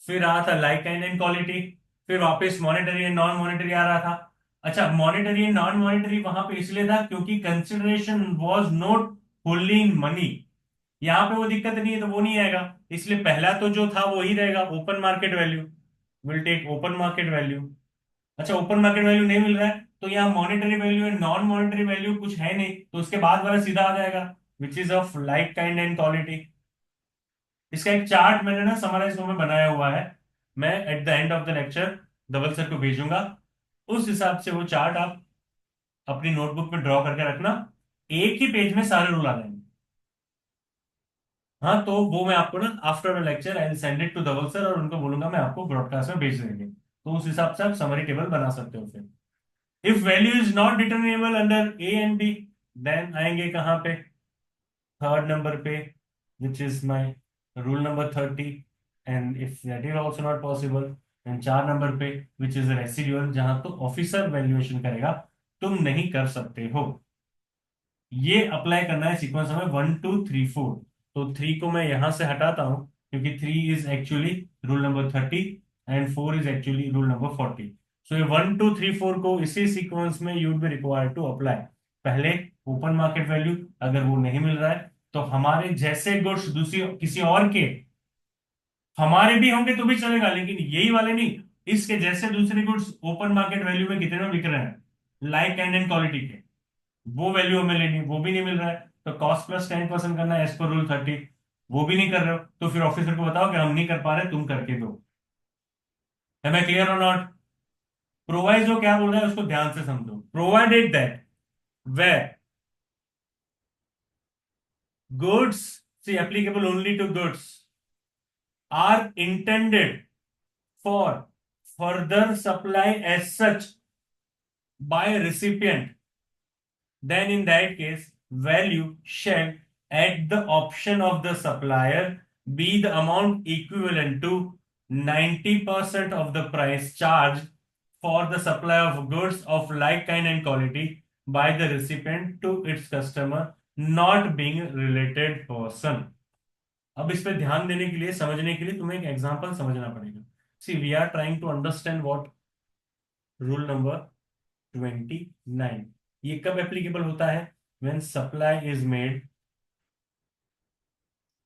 फिर आ था लाइक काइंड एंड क्वालिटी, फिर वापस मॉनेटरी एंड नॉन मॉनेटरी आ रहा था। अच्छा, मॉनेटरी एंड नॉन मॉनेटरी वहां पे इसलिए था क्योंकि consideration was not fully in money. यहाँ पे वो दिक्कत नहीं है तो वो नहीं आएगा, इसलिए पहला तो जो था वो ही रहेगा, open market value. Will take open market value. अच्छा, ओपन मार्केट वैल्यू नहीं मिल रहा है तो यहाँ monetary value and non monetary value कुछ है नहीं, तो उसके बाद वाला सीधा आ जाएगा which is of like kind and quality. इसका एक चार्ट मैंने ना समराइज में बनाया हुआ है, मैं at the end of the lecture Dhaval sir को भेजूंगा। उस हिसाब से वो चार्ट आप अपनी नोटबुक में ड्रॉ करके रखना, एक ही पेज में सारे रूल आ जाएंगे। हाँ, तो वो मैं आपको ना after the lecture I will send it to Dhaval sir, और उनको बोलूंगा मैं आपको ब्रॉडकास्ट में भेज देंगे, तो उस हिसाब से आप समरी टेबल बना सकते हो फिर। If value is not determinable under A and B, then आएंगे कहाँ पे? थर्ड नंबर पे, which is my rule number 30। And if that is also not possible, then 4 number पे, विच इज रेसिडुअल, जहां तो ऑफिसर वैल्यूएशन करेगा, तुम नहीं कर सकते हो। ये अप्लाई करना है सीक्वेंस हमें 1 2 3 4। तो 3 को मैं यहां से हटाता हूं, क्योंकि 3 is actually rule number 30 and 4 is actually rule number 40। सो ये 1 2 3 4 को इसी सीक्वेंस में you be required to apply. पहले ओपन मार्केट वैल्यू, अगर वो नहीं मिल रहा है तो हमारे जैसे गुड्स दूसरी किसी और के, हमारे भी होंगे तो भी चलेगा, लेकिन यही वाले नहीं, इसके जैसे दूसरे गुड्स ओपन मार्केट वैल्यू में कितने में बिक रहे हैं, लाइक काइंड एंड क्वालिटी के, वो वैल्यू हमें लेनी, वो भी नहीं मिल रहा है, तो कॉस्ट प्लस 10% करना है एज पर रूल 30। वो भी नहीं कर रहे हो, तो फिर ऑफिसर को बताओ कि हम नहीं कर पा रहे, तुम करके दो। है मैं क्लियर और नॉट? प्रोवाइजो क्या बोल रहा है उसको ध्यान से समझो। Provided that where goods, C applicable only to goods, are intended for further supply as such by recipient, then in that case value shall at the option of the supplier be the amount equivalent to 90% of the price charged for the supply of goods of like kind and quality by the recipient to its customer, not being related person। अब इस पे ध्यान देने के लिए, समझने के लिए तुम्हें एक एग्जांपल समझना पड़ेगा। See we are trying to understand what rule number 29, ये कब एप्लीकेबल होता है? When supply is made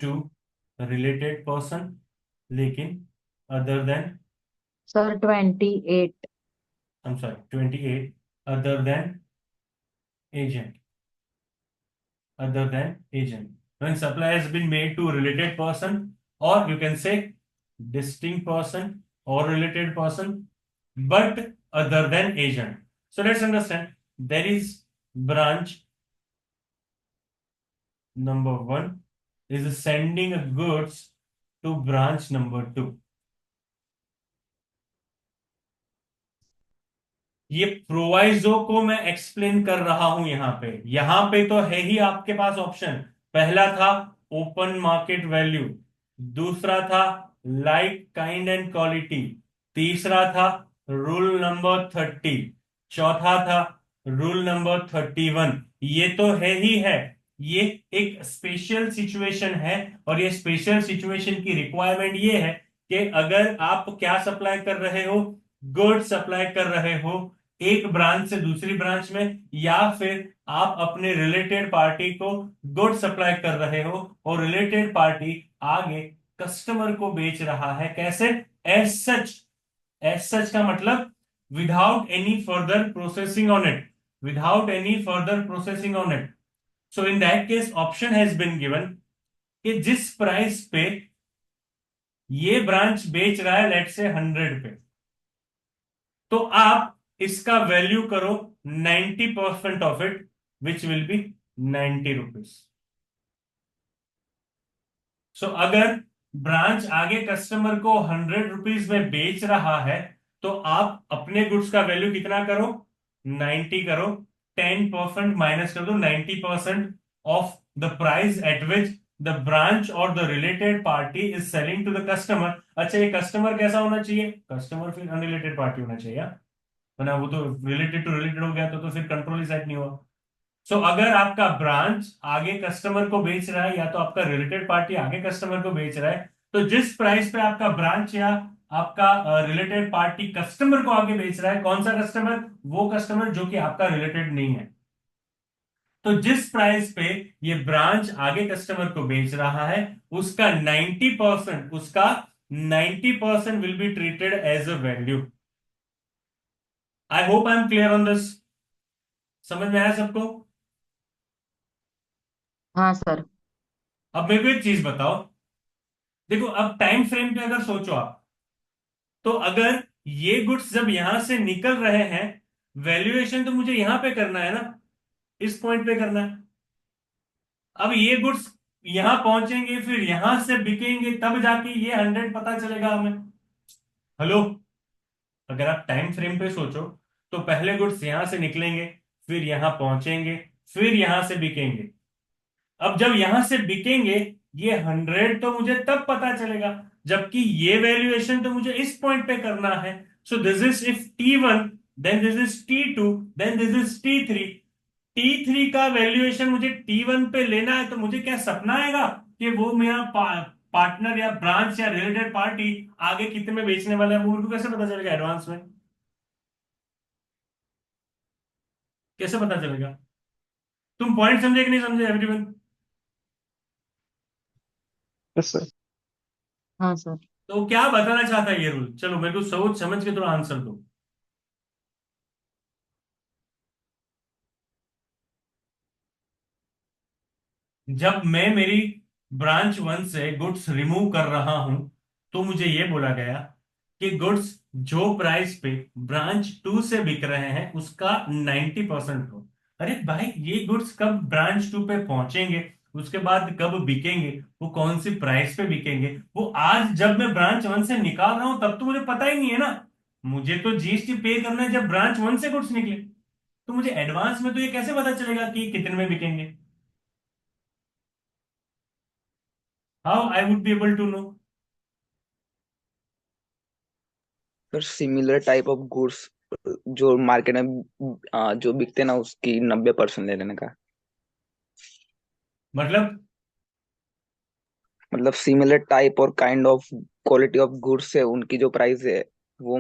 to related person, लेकिन other than, sir 28। I am sorry 28, other than agent, other than agent. When supply has been made to a related person, or you can say distinct person or related person, but other than agent. So let's understand. There is branch number 1 is sending a goods to branch number 2. ये proviso को मैं explain कर रहा हूं यहां पे तो है ही आपके पास ऑप्शन। पहला था ओपन मार्केट वैल्यू, दूसरा था लाइक काइंड एंड क्वालिटी, तीसरा था रूल नंबर 30, चौथा था रूल नंबर 31। ये तो है ही है। ये एक स्पेशल सिचुएशन है, और ये स्पेशल सिचुएशन की रिक्वायरमेंट ये है कि अगर आप क्या सप्लाई कर रहे हो, गुड सप्लाई कर रहे हो एक ब्रांच से दूसरी ब्रांच में, या फिर आप अपने रिलेटेड पार्टी को गुड सप्लाई कर रहे हो और रिलेटेड पार्टी आगे कस्टमर को बेच रहा है, कैसे? As such. एज सच का मतलब without any further processing on it, without any further processing on it. So in that case option has been given कि जिस प्राइस पे ये ब्रांच बेच रहा है, लेट से 100 पे, तो आप इसका वैल्यू करो 90% of it, which will be 90 rupees. So अगर ब्रांच आगे कस्टमर को 100 रुपीज में बेच रहा है, तो आप अपने गुड्स का वैल्यू कितना करो? 90 करो, 10% माइनस कर दो 90% of the price at which the branch और the related party is selling to the customer. अच्छा, ये कस्टमर कैसा होना चाहिए? कस्टमर फिर अनरिलेटेड पार्टी होना चाहिए, है ना? वो तो रिलेटेड टू रिलेटेड हो गया, तो फिर कंट्रोल ही सेट नहीं हुआ। सो अगर आपका ब्रांच आगे कस्टमर को बेच रहा है, या तो आपका रिलेटेड पार्टी आगे कस्टमर को बेच रहा है, तो जिस प्राइस पे आपका ब्रांच या आपका रिलेटेड पार्टी कस्टमर को आगे बेच रहा है, कौन सा कस्टमर? वो कस्टमर जो कि आपका रिलेटेड नहीं है। तो जिस प्राइस पे ये ब्रांच आगे कस्टमर को बेच रहा है, उसका 90% will be treated as a value. I hope I am clear on this. समझ में आया सबको? हाँ सर। अब मेरे को एक चीज बताओ, देखो अब टाइम फ्रेम पे अगर सोचो आप, तो अगर ये गुड्स जब यहां से निकल रहे हैं, वैल्यूएशन तो मुझे यहां पे करना है ना, इस पॉइंट पे करना है। अब ये गुड्स यहां पहुंचेंगे, फिर यहां से बिकेंगे, तब जाके ये 100 पता चलेगा हमें। हेलो, अगर आप टाइम फ्रेम पे सोचो तो पहले गुड्स यहां से निकलेंगे, फिर यहां पहुंचेंगे, फिर यहां से बिकेंगे। अब जब यहां से बिकेंगे, ये 100 तो मुझे तब पता चलेगा, जबकि ये वैल्यूएशन तो मुझे इस पॉइंट पे करना है। So this is if T1, then this is T2, then this is T3। T3 का वैल्यूएशन मुझे T1 पे लेना है, तो मुझे क्या सपना आएगा कि वो मेरा पार्टनर या ब्रांच या रिलेटेड पार्टी आगे कितने में बेचने वाला है? वो मुझे कैसे पता चलेगा एडवांस में? कैसे पता चलेगा? तुम पॉइंट समझे कि नहीं समझे एवरीवन? Yes sir. हाँ सर। तो क्या बताना चाहता है ये रूल? चलो मेरे को सोच समझ के थोड़ा आंसर दो। जब मैं मेरी ब्रांच 1 से गुड्स रिमूव कर रहा हूं, तो मुझे ये बोला गया कि गुड्स जो प्राइस पे ब्रांच 2 से बिक रहे हैं उसका 90% हो। अरे भाई, ये गुड्स कब ब्रांच 2 पे पहुंचेंगे, उसके बाद कब बिकेंगे, वो कौन सी प्राइस पे बिकेंगे, वो आज जब मैं ब्रांच 1 से निकाल रहा हूं तब तो मुझे पता ही नहीं है ना। मुझे तो जीएसटी पे करना है जब ब्रांच 1 से गुड्स निकले। तो मुझे एडवांस में तो ये कैसे पता चलेगा कि कितने में बिकेंगे? How I would be able to know? Sir similar type of goods जो मार्केट में जो बिकते हैं ना उसकी 90% ले लेने का। मतलब मतलब सिमिलर टाइप और kind of quality of goods है, उनकी जो प्राइस है वो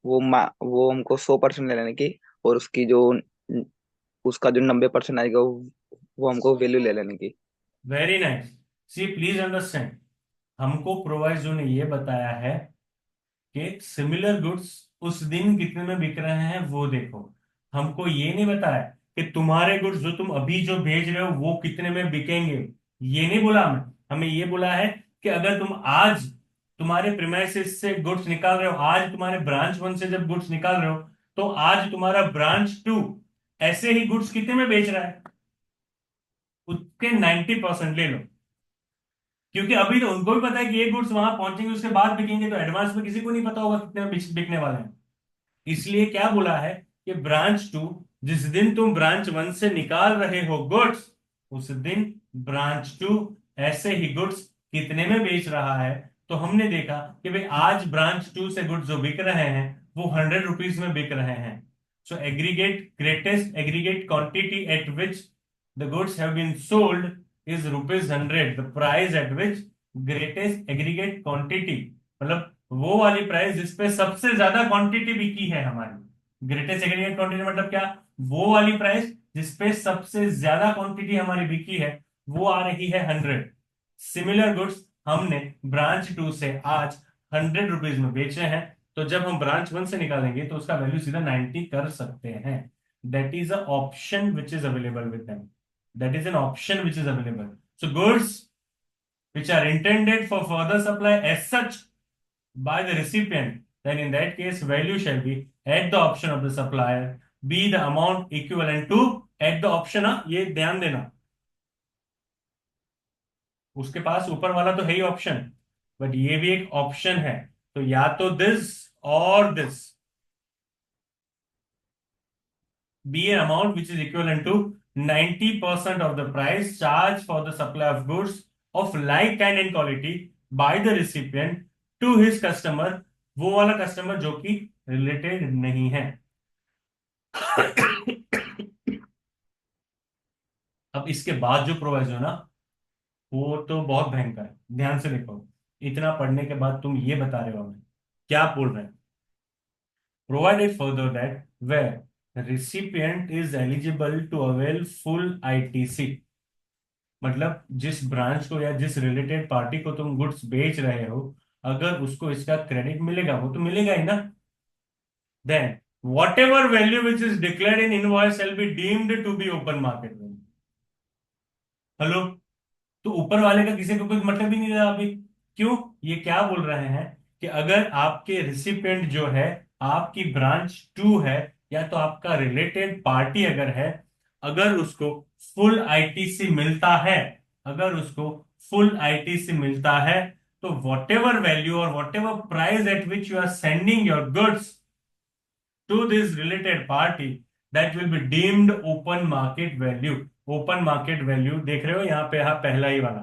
वो हमको 100% ले लेने की, और उसकी जो उसका जो 90% आएगा वो हमको वैल्यू ले लेने की। Very nice. See please understand, हमको प्रोवाइजो ने ये बताया है कि सिमिलर गुड्स उस दिन कितने में बिक रहे हैं वो देखो। हमको ये नहीं बताया कि तुम्हारे गुड्स जो तुम अभी जो भेज रहे हो वो कितने में बिकेंगे। ये नहीं बोला हमें। हमें ये बोला है कि अगर तुम आज तुम्हारे प्रीमाइसेस से गुड्स निकाल रहे हो, आज तुम्हारे ब्रांच 1 से जब गुड्स निकाल रहे हो, तो आज तुम्हारा ब्रांच 2 ऐसे ही गुड्स कितने में बेच रहा है, उसके 90% ले लो। क्योंकि अभी तो उनको भी पता है कि ये गुड्स वहां पहुंचेंगे उसके बाद बिकेंगे, तो एडवांस में किसी को नहीं पता होगा कितने में बिकने वाले हैं। इसलिए क्या बोला है कि ब्रांच 2, जिस दिन तुम ब्रांच 1 से निकाल रहे हो गुड्स, उस दिन ब्रांच 2 ऐसे ही गुड्स कितने में बेच रहा है। तो हमने देखा कि भाई आज ब्रांच 2 से गुड्स जो बिक रहे हैं वो 100 रुपीज में बिक रहे हैं। So aggregate greatest aggregate quantity at which the goods have been sold is ₹100। The price at which greatest aggregate quantity, मतलब वो वाली प्राइस जिसपे सबसे ज्यादा क्वांटिटी बिकी है हमारी। ग्रेटेस्ट एग्रीगेट क्वांटिटी मतलब क्या? वो वाली प्राइस जिसपे सबसे ज्यादा क्वांटिटी हमारी बिकी है, वो आ रही है 100। सिमिलर गुड्स हमने ब्रांच 2 से आज 100 रुपीज में बेचे हैं, तो जब हम ब्रांच 1 से निकालेंगे तो उसका वैल्यू सीधा 90 कर सकते हैं। That is a option which is available with them. That is an option which is available. So goods which are intended for further supply as such by the recipient, then in that case value shall be at the option of the supplier, be the amount equivalent to at the option। ये ध्यान देना, उसके पास ऊपर वाला तो है ही option, but ये भी एक ऑप्शन है। तो या तो दिस और this, be an amount which is equivalent to 90% of the price charged for the supply of goods of like kind and quality by the recipient to his customer, वो वाला कस्टमर जो कि related नहीं है। अब इसके बाद जो प्रोवाइजो है ना, वो तो बहुत भयंकर है। ध्यान से देखो, इतना पढ़ने के बाद तुम ये बता रहे हो हमें क्या बोल रहे हैं? Provided further that where the recipient is eligible to avail full ITC, मतलब जिस ब्रांच को या जिस रिलेटेड पार्टी को तुम गुड्स बेच रहे हो, अगर उसको इसका क्रेडिट मिलेगा, वो तो मिलेगा ही ना, then whatever value which is declared in invoice shall be deemed to be open market value. Hello, तो ऊपर वाले का किसी को कोई मतलब ही नहीं रहा अभी। क्यों? ये क्या बोल रहे हैं कि अगर आपके रिसिपिएंट जो है आपकी ब्रांच 2 है, या तो आपका रिलेटेड पार्टी अगर है, अगर उसको फुल आईटीसी मिलता है, अगर उसको फुल आईटीसी मिलता है तो whatever value or whatever price at which you are sending your goods to this related party, that will be deemed open market value. Open market value देख रहे हो यहाँ पे, हाँ पहला ही वाला।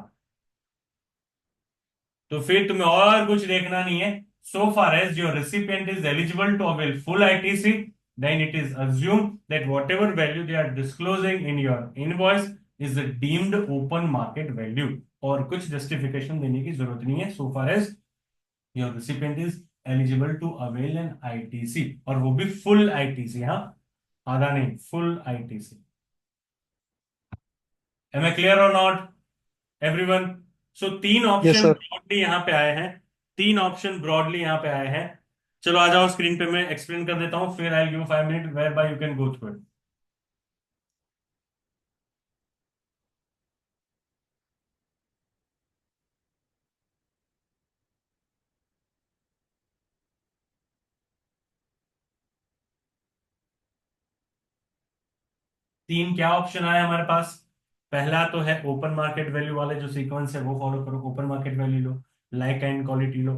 तो फिर तुम्हें और कुछ देखना नहीं है। So far as your recipient is eligible to avail full ITC, then it is assumed that whatever value they are disclosing in your invoice is a deemed open market value। और कुछ जस्टिफिकेशन देने की जरूरत नहीं है, so far as your recipient is eligible to avail an ITC, और वो भी फुल आईटीसी, हाँ आधा नहीं, full ITC. Am I clear or not everyone? So तीन Yes, ऑप्शन sir. ब्रॉडली यहाँ पे आए हैं, तीन ऑप्शन ब्रॉडली यहाँ पे आए हैं। चलो आ जाओ स्क्रीन पे, मैं एक्सप्लेन कर देता हूँ, फिर I give 5 minute whereby you can go through it. तीन क्या ऑप्शन आया हमारे पास? पहला तो है ओपन मार्केट वैल्यू वाले जो सीक्वेंस है वो फॉलो करो, open market value low, like and quality low,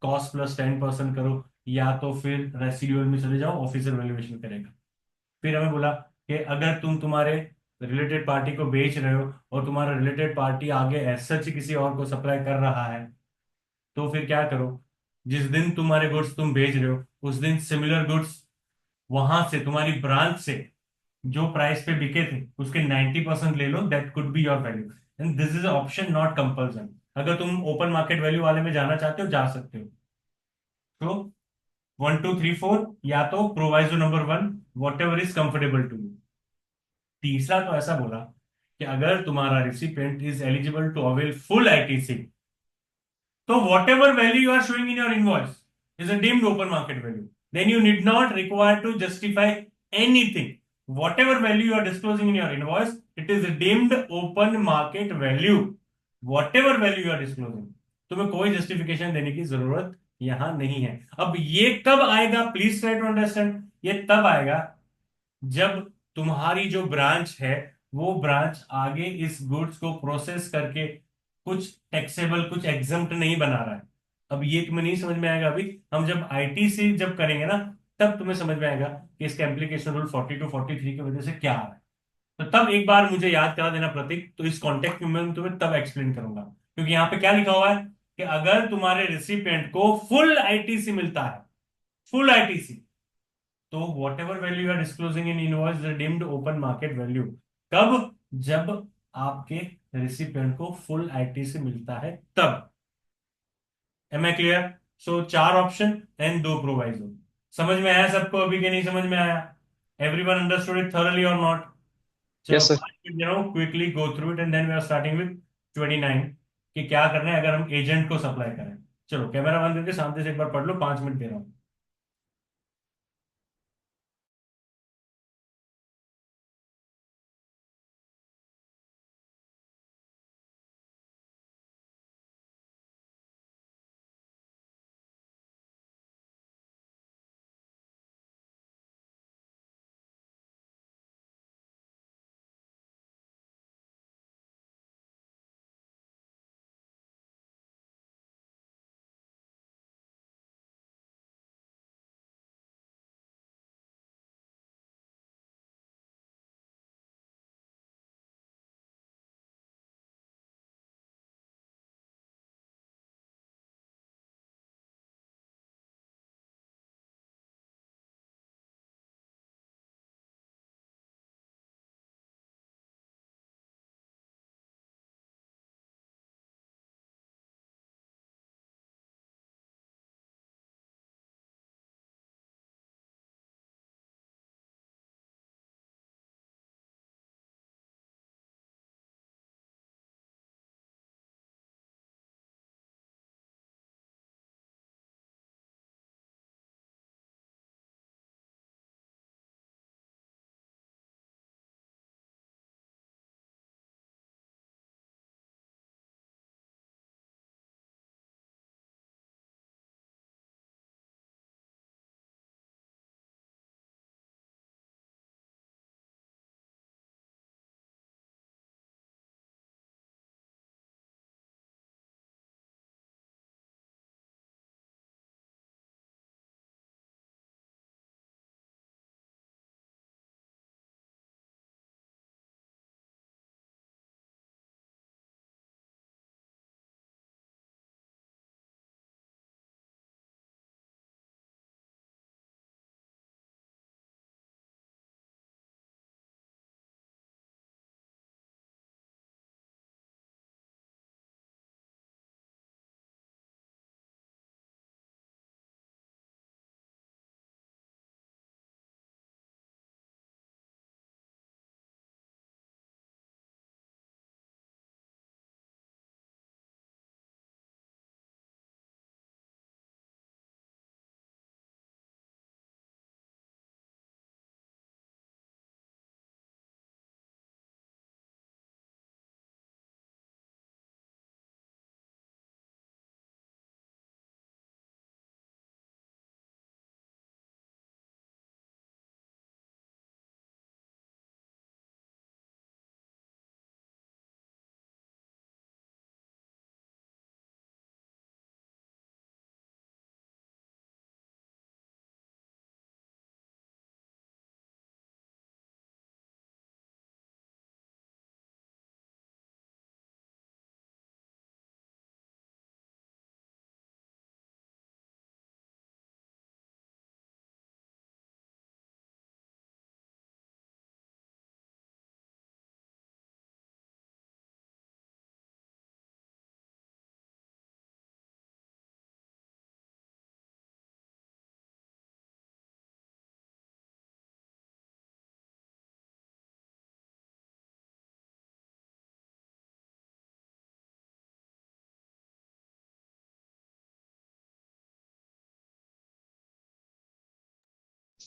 cost plus 10% करो, या तो फिर रेसिड्यूअल में चले जाओ, ऑफिशियल वैल्यूएशन करेगा। फिर हमें बोला कि अगर तुम तुम्हारे रिलेटेड पार्टी को बेच रहे हो और तुम्हारा रिलेटेड पार्टी आगे एज सच किसी और को सप्लाई कर रहा है, तो फिर क्या करो, जिस दिन तुम्हारे गुड्स तुम बेच रहे हो उस दिन सिमिलर गुड्स वहां से तुम्हारी ब्रांच से जो प्राइस पे बिके थे उसके 90% ले लो, that could be your value. And this is option not compulsion. अगर तुम ओपन मार्केट वैल्यू वाले में जाना चाहते हो जा सकते हो। तो 1 2 3 4, या तो proviso number 1, whatever is comfortable to you. तीसरा तो ऐसा बोला कि अगर तुम्हारा recipient is eligible to avail full ITC, तो whatever value you are showing in your invoice is a deemed open market value, then you need not require to justify anything. Whatever value you are disclosing in your invoice, it is deemed open market value। Whatever value you are disclosing, तुम्हें कोई justification देने की जरूरत यहां नहीं है। अब ये कब आएगा, प्लीज ट्राई टू अंडरस्टैंड। ये तब आएगा जब तुम्हारी जो ब्रांच है वो ब्रांच आगे इस गुड्स को प्रोसेस करके कुछ टैक्सेबल कुछ एग्जम्प्ट नहीं बना रहा है। अब ये तुम्हें नहीं समझ में आएगा, अभी हम जब आईटीसी जब करेंगे ना तब तुम्हें समझ में आएगा कि इसका एप्लीकेशन रूल 42 43 की वजह से क्या आ रहा है। तो तब एक बार मुझे याद करा देना प्रतीक, तो इस कॉन्टेक्ट में मैं तुम्हें तब एक्सप्लेन करूंगा, क्योंकि यहाँ पे क्या लिखा हुआ है कि अगर तुम्हारे रिसिपिएंट को फुल आईटीसी मिलता है, फुल आईटीसी, तो whatever value you are disclosing in invoice is deemed open market value. कब? जब आपके रिसिपिएंट को फुल आईटीसी मिलता है तब। M I clear? सो चार ऑप्शन एंड दो प्रोवाइजो। समझ में आया सबको अभी के नहीं समझ में आया? Everyone understood it thoroughly or not? चलो Yes, sir. 5 minute quickly go through it and then we are starting with 29 कि क्या करना है अगर हम एजेंट को सप्लाई करें। चलो कैमरा बंद करके शांति से एक बार पढ़ लो, 5 मिनट दे रहा हूं।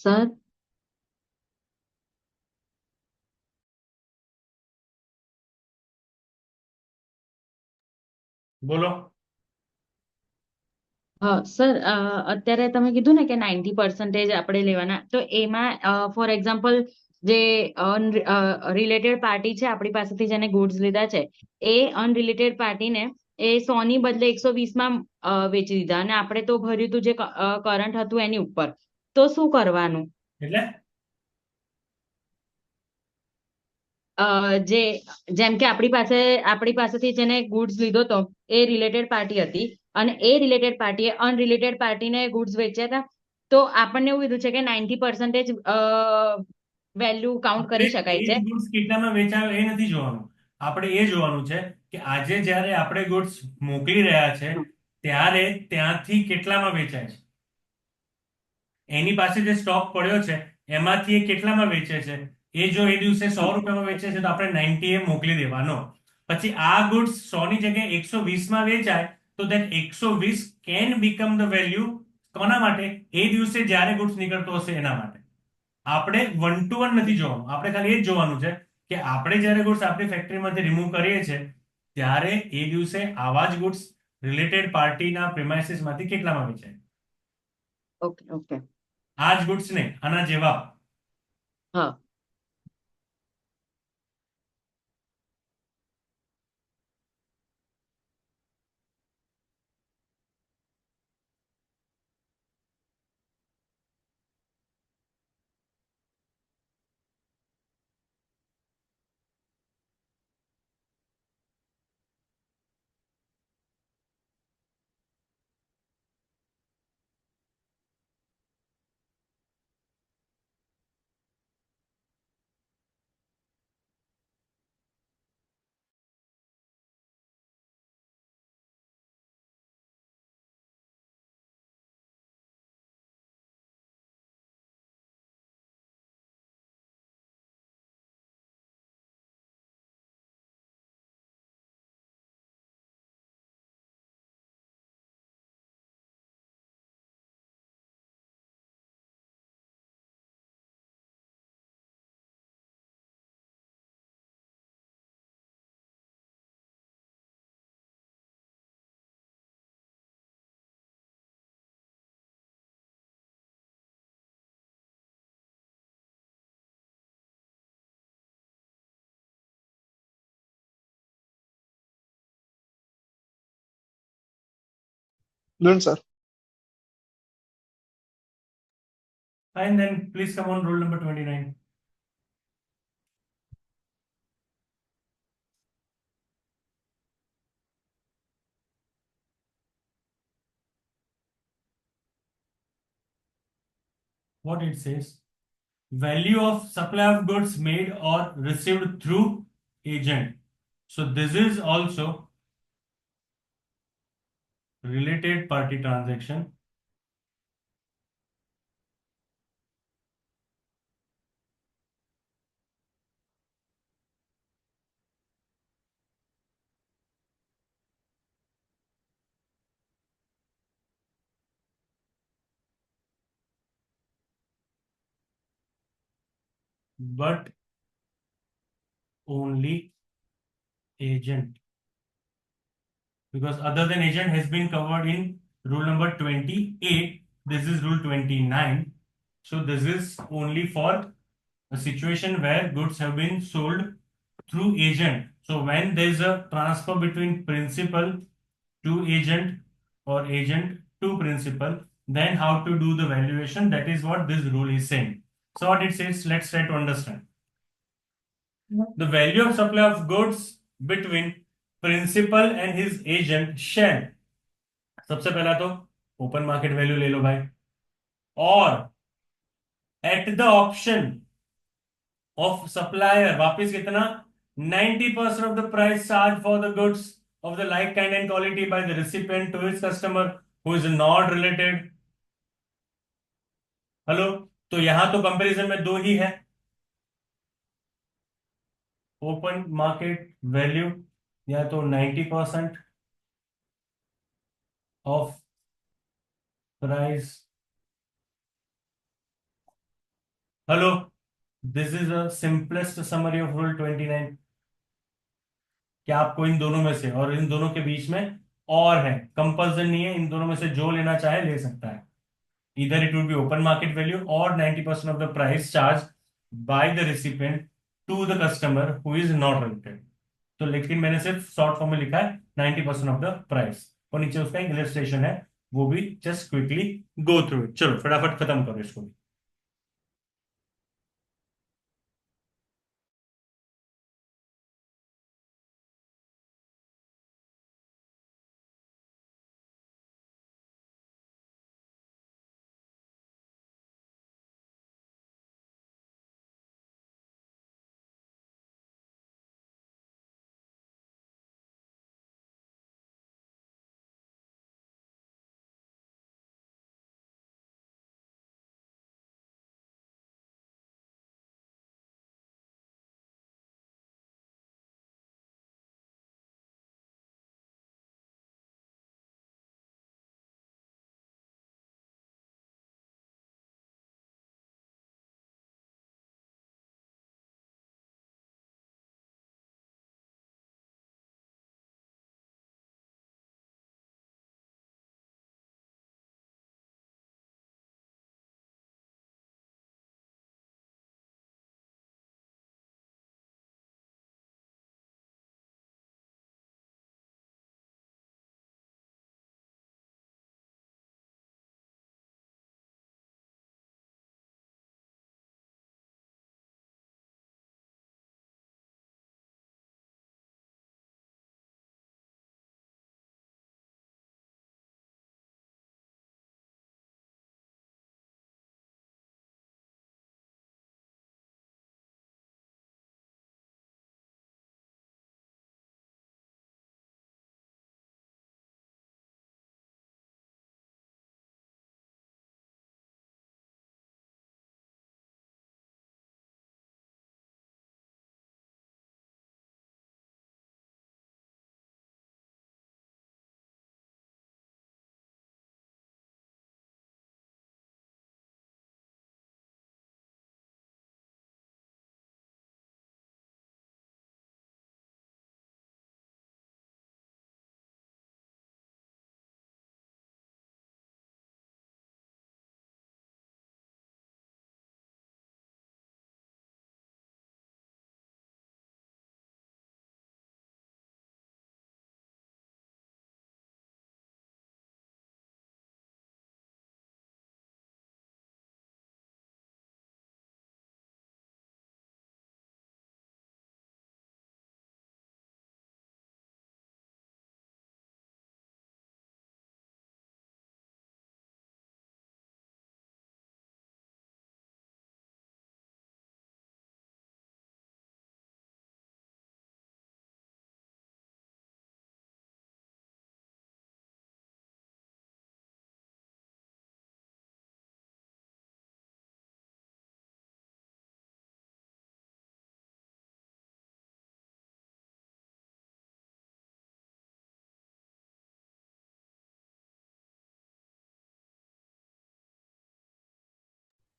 સર બોલો. હા સર, અત્યારે તમે કીધું ને કે 90% આપણે લેવાના, તો એમાં ફોર એક્ઝામ્પલ જે રિલેટેડ પાર્ટી છે આપણી પાસેથી જેને ગુડ્સ લીધા છે, એ અનરિલેટેડ પાર્ટીને એ 100 ની બદલે 120 માં વેચી દીધા, અને આપણે તો ભર્યું હતું જે કરંટ હતું એની ઉપર, તો શું કરવાનું? એટલે જે જેમ કે આપણી પાસેથી જેને ગુડ્સ લીધો તો એ રિલેટેડ પાર્ટી હતી, અને એ રિલેટેડ પાર્ટીએ અનરિલેટેડ પાર્ટીને ગુડ્સ વેચ્યા હતા, તો આપણને એવું કીધું છે કે 90% વેલ્યુ કાઉન્ટ કરી આપણે શકાય એ છે. જ ગુડ્સ કેટલામાં વેચાયો એ નથી જોવાનું. આપણે એ જોવાનું છે કે આજે જ્યારે આપણે ગુડ્સ મોકલી રહ્યા છે ત્યારે ત્યાંથી કેટલામાં વેચાય છે. એની પાસે જે સ્ટોક પડ્યો છે એમાંથી એ કેટલામાં વેચે છે. એ જો એ દિવસે 100 રૂપિયામાં વેચે છે તો આપણે 90 એ મોકલી દેવાનો. પછી આ ગુડ્સ 100 ની જગ્યાએ 120માં વેચાય તો that 120 can become the value. કોના માટે? એ દિવસે જ્યારે ગુડ્સ નીકળતો હશે એના માટે. આપણે 1 to 1 નથી જોવાનું. આપણે ખાલી એ જ જોવાનું છે કે આપણે જ્યારે ગુડ્સ આપણી ફેક્ટરીમાંથી રિમૂવ કરીએ છીએ ત્યારે એ દિવસે આવા જ ગુડ્સ રિલેટેડ પાર્ટીના પ્રિમાઇસીસમાંથી કેટલામાં વેચાય. Okay okay. આ જ ગુડ્સ ને આના જેવા. હા. Done, sir. Fine, then please come on rule number 29. What it says: value of supply of goods made or received through agent. So this is also related party transaction. But only agent, because other than agent has been covered in rule number 28. This is rule 29. So this is only for a situation where goods have been sold through agent. So when there is a transfer between principal to agent or agent to principal, then how to do the valuation, that is what this rule is saying. So what it says, let's try to understand. The value of supply of goods between principal and his agent shall, सबसे पहला तो open market value ले लो भाई, और at the option of supplier वापस कितना, 90% of the price charged for the goods of the like kind and quality by the recipient to his customer who is not related. Hello, तो यहां तो comparison में दो ही है, ओपन मार्केट वैल्यू या तो 90% of price hello, this is a simplest summary of rule 29। क्या आपको इन दोनों में से और इन दोनों के बीच में और है, कंपल्सन नहीं है, इन दोनों में से जो लेना चाहे ले सकता है। इधर it would be open market value or 90% of the price charge by the recipient to the customer who is not registered. तो लेकिन मैंने सिर्फ शॉर्ट फॉर्म में लिखा है 90% ऑफ द प्राइस, और नीचे उसका एक इलस्ट्रेशन है, वो भी just quickly go through it. चलो फटाफट खत्म करो इसको।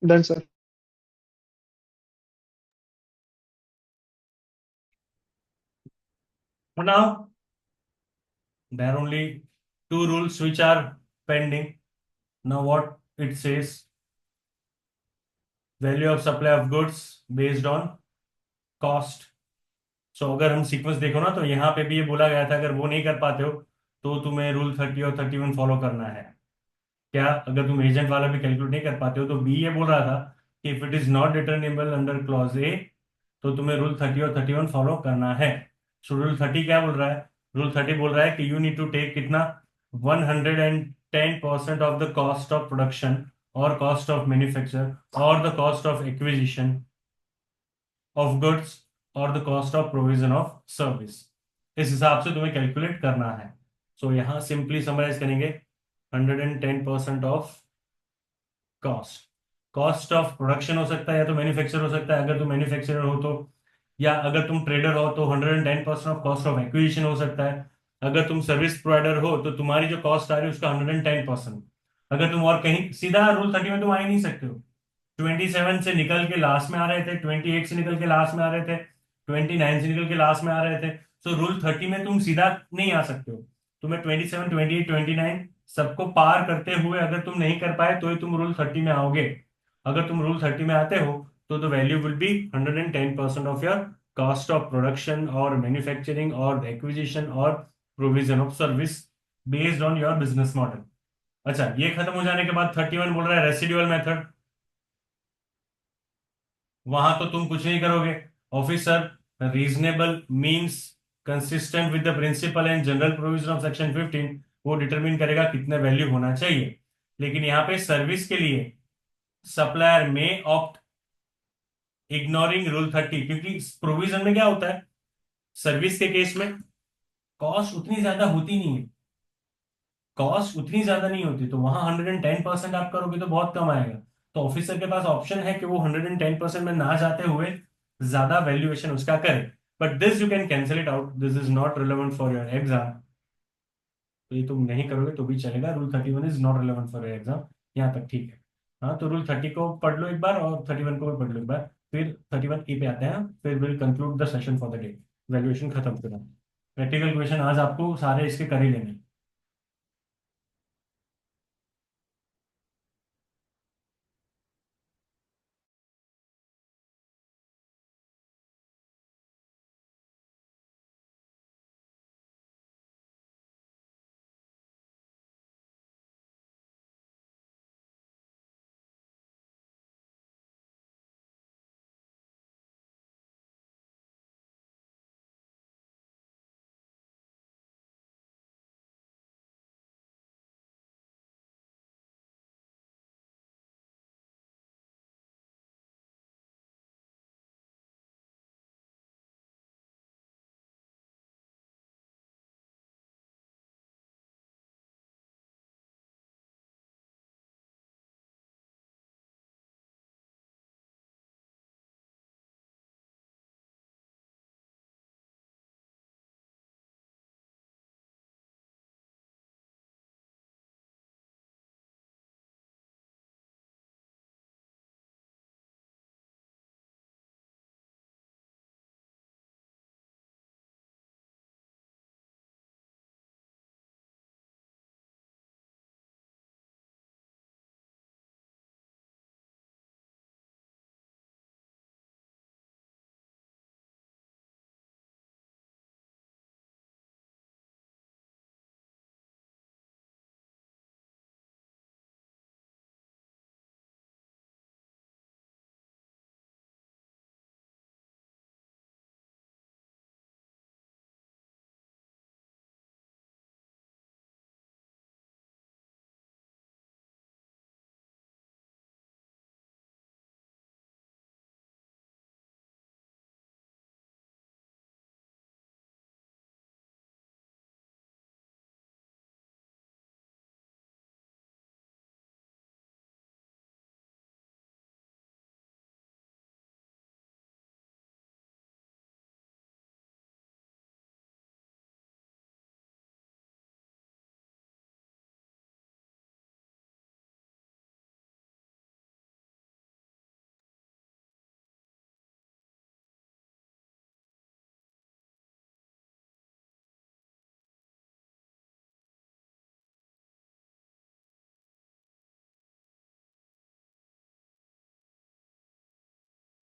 Done, sir. For now, there are only two rules which are pending. Now, what it says, value of supply of goods based on cost. सो अगर हम सीक्वेंस देखो ना, तो यहाँ पे भी ये बोला गया था, अगर वो नहीं कर पाते हो तो तुम्हें रूल 30 और 31 फॉलो करना है। क्या, अगर तुम एजेंट वाला भी कैलकुलेट नहीं कर पाते हो, तो बी ये बोल रहा था कि if it is not determinable under clause ए, तो तुम्हें रूल 30 और 31 फॉलो करना है। सो रूल 30 क्या बोल रहा है? रूल 30 बोल रहा है कि यू नीड टू टेक कितना, 110% of the cost of production और कॉस्ट ऑफ मैन्युफैक्चर और the cost of acquisition of goods और the cost of provision of service. इस हिसाब से तुम्हें कैलकुलेट करना है। सो यहाँ सिंपली समराइज करेंगे, 110% of cost. Cost of production हो सकता है या तो मैन्युफैक्चर हो सकता है, अगर तुम मैन्युफैक्चरर हो तो, या अगर तुम ट्रेडर हो तो 110% ऑफ कॉस्ट ऑफ एक्विजिशन हो सकता है। अगर तुम सर्विस प्रोवाइडर हो तो तुम्हारी जो कॉस्ट आ रही है उसका 110%। अगर तुम और कहीं, सीधा रूल 30 में तुम आ ही नहीं सकते हो, 27 से निकल के लास्ट में आ रहे थे, 28 से निकल के लास्ट में आ रहे थे, 29 से निकल के लास्ट में आ रहे थे। सो रूल 30 में तुम सीधा नहीं आ सकते हो। तुम्हें 27, 28, 29 सबको पार करते हुए अगर तुम नहीं कर पाए तो ही तुम रूल 30 में आओगे। अगर तुम रूल 30 में आते हो तो the value will be 110% of your cost of production और मैन्युफैक्चरिंग और एक्विजिशन और provision of service based on your business model. अच्छा, ये खत्म हो जाने के बाद 31 बोल रहा है रेसिडुअल मेथड। वहां तो तुम कुछ नहीं करोगे। Officer reasonable means consistent with the principle and general provision of section 15, वो डिटरमिन करेगा कितने वैल्यू होना चाहिए। लेकिन यहाँ पे सर्विस के लिए सप्लायर में ऑप्ट इग्नोरिंग रूल 30, क्योंकि प्रोविजन में क्या होता है, सर्विस के केस में कॉस्ट उतनी ज्यादा होती नहीं है, कॉस्ट उतनी ज्यादा नहीं होती, तो वहां 110% आप करोगे तो बहुत कम आएगा। तो ऑफिसर के पास ऑप्शन है कि वो 110% में ना जाते हुए ज्यादा वैल्यूएशन उसका करे। But this you can cancel it out, this is not relevant for your exam. तो ये तुम नहीं करोगे तो भी चलेगा। Rule 31 is not relevant for your exam, यहाँ तक ठीक है। हाँ, तो रूल 30 को पढ़ लो एक बार और 31 को भी पढ़ लो एक बार, फिर 31 ई पे आते हैं, फिर will conclude the session for the day. Valuation खत्म करा। प्रैक्टिकल क्वेश्चन आज आपको सारे इसके कर ही लेने हैं।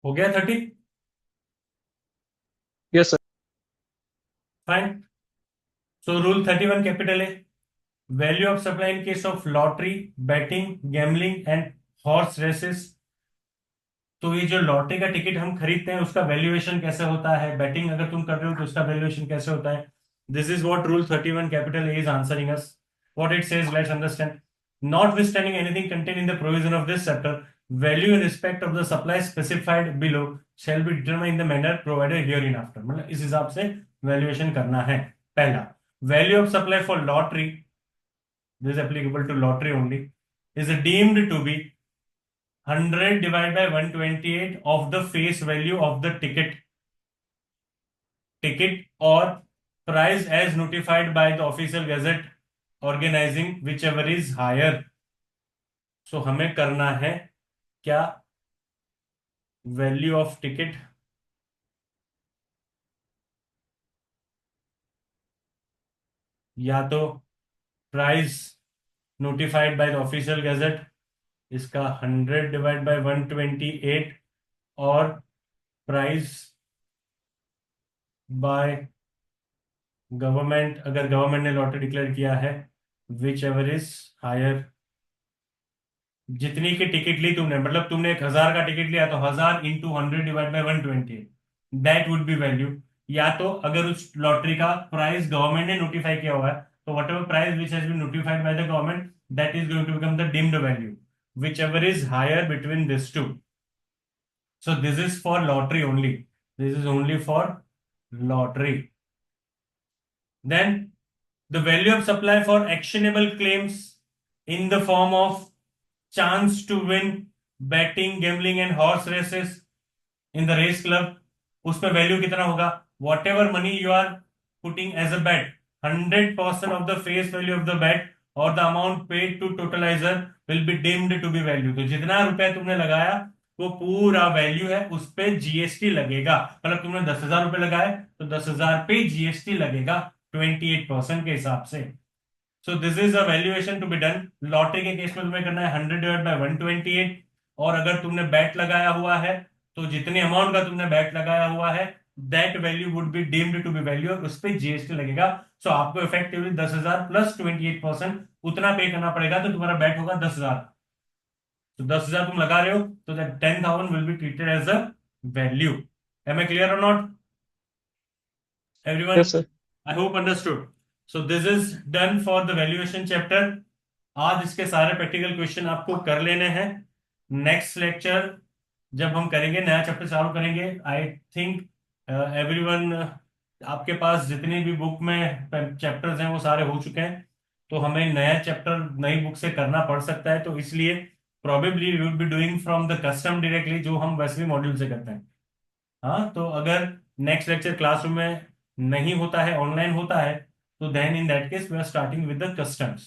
हो गया 30? Yes, sir. Fine. So rule 31 capital A, value of supply in case of lottery, betting, gambling and horse races. तो ये जो लॉटरी का टिकट हम खरीदते हैं उसका वैल्यूएशन कैसे होता है, बैटिंग अगर तुम कर रहे हो तो उसका वैल्यूएशन कैसे होता है। This is what rule 31 capital A is answering us. What it says, let's understand. Notwithstanding anything contain in the provision of this chapter, value in respect of the supply specified below shall be determined in the manner provided hereinafter. मतलब इस हिसाब से valuation करना है। पहला, value of supply for lottery, this is applicable to lottery only, is deemed to be 100 divided by 128 of the face value of the ticket or price as notified by the official gazette organizing whichever is higher. So हमें करना है क्या, value of ticket या तो price notified by the official gazette, इसका 100 divide by 128, और price by government, अगर government ने लॉटरी डिक्लेयर किया है, विच एवर इज हायर। जितनी की टिकट ली तुमने, मतलब तुमने 1000 का टिकट लिया तो 1000 into 100 divide by 120, that would be value. या तो अगर उस लॉटरी का प्राइस गवर्नमेंट ने नोटिफाई किया हुआ है, तो whatever price which has been notified by the government, that is going to become the deemed value, whichever is higher between this two. So this is for lottery only. This is only for lottery. Then the value of supply for actionable claims in the form of chance to win, betting, gambling and horse races in the race club, उसमें value कितना होगा? Whatever money you are putting as a bet, 100% of the face value of the bet और the amount paid to totaliser will be deemed to be value. तो जितना रुपए तुमने लगाया वो पूरा वैल्यू है, उस पे जीएसटी लगेगा। मतलब तुमने 10,000 रुपए लगाए तो 10,000 पे जीएसटी लगेगा 28% के हिसाब से। So this is a valuation to be done. Lottery के केस में तुम्हें करना है 100 डिवाइड बाय 128, और अगर तुमने बैट लगाया हुआ है तो जितने अमाउंट का तुमने बैट लगाया हुआ है that value would be deemed to be value, और उस पर जीएसटी लगेगा। सो आपको इफेक्टिवली 10,000 प्लस 28% उतना पे करना पड़ेगा, तो तुम्हारा बैट होगा 10,000। तो 10,000 तुम लगा रहे हो तो that 10,000 will be treated as a value. Am I clear और not everyone? Yes, sir. I hope understood. So this is done for the valuation chapter. आज इसके सारे प्रैक्टिकल क्वेश्चन आपको कर लेने हैं। नेक्स्ट लेक्चर जब हम करेंगे, नया चैप्टर चालू करेंगे, आई थिंक एवरीवन, आपके पास जितनी भी बुक में चैप्टर्स हैं वो सारे हो चुके हैं, तो हमें नया चैप्टर नई बुक से करना पड़ सकता है। तो इसलिए probably we will be doing from the custom directly, जो हम वैसे भी मॉड्यूल से करते हैं। हाँ, तो अगर नेक्स्ट लेक्चर क्लासरूम में नहीं होता है, ऑनलाइन होता है, तो then in that case we are starting with the customs,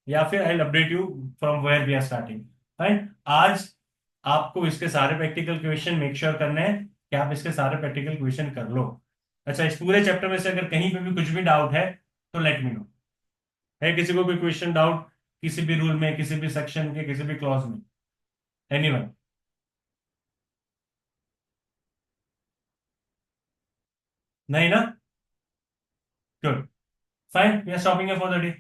या फिर I update you from where we are starting. Fine. आज आपको इसके सारे प्रैक्टिकल क्वेश्चन मेक श्योर करने हैं कि आप इसके सारे प्रैक्टिकल क्वेश्चन कर लो। अच्छा, इस पूरे चैप्टर में से अगर कहीं पे भी कुछ भी डाउट है तो लेट मी नो। है किसी को कोई क्वेश्चन डाउट किसी भी रूल में, किसी भी सेक्शन के, किसी भी क्लॉज में? एनीवन? नहीं ना? Good, fine, we are stopping for the day.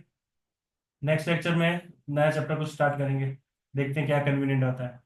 Next lecture में नया चैप्टर को स्टार्ट करेंगे, देखते हैं क्या कन्वीनियंट होता है।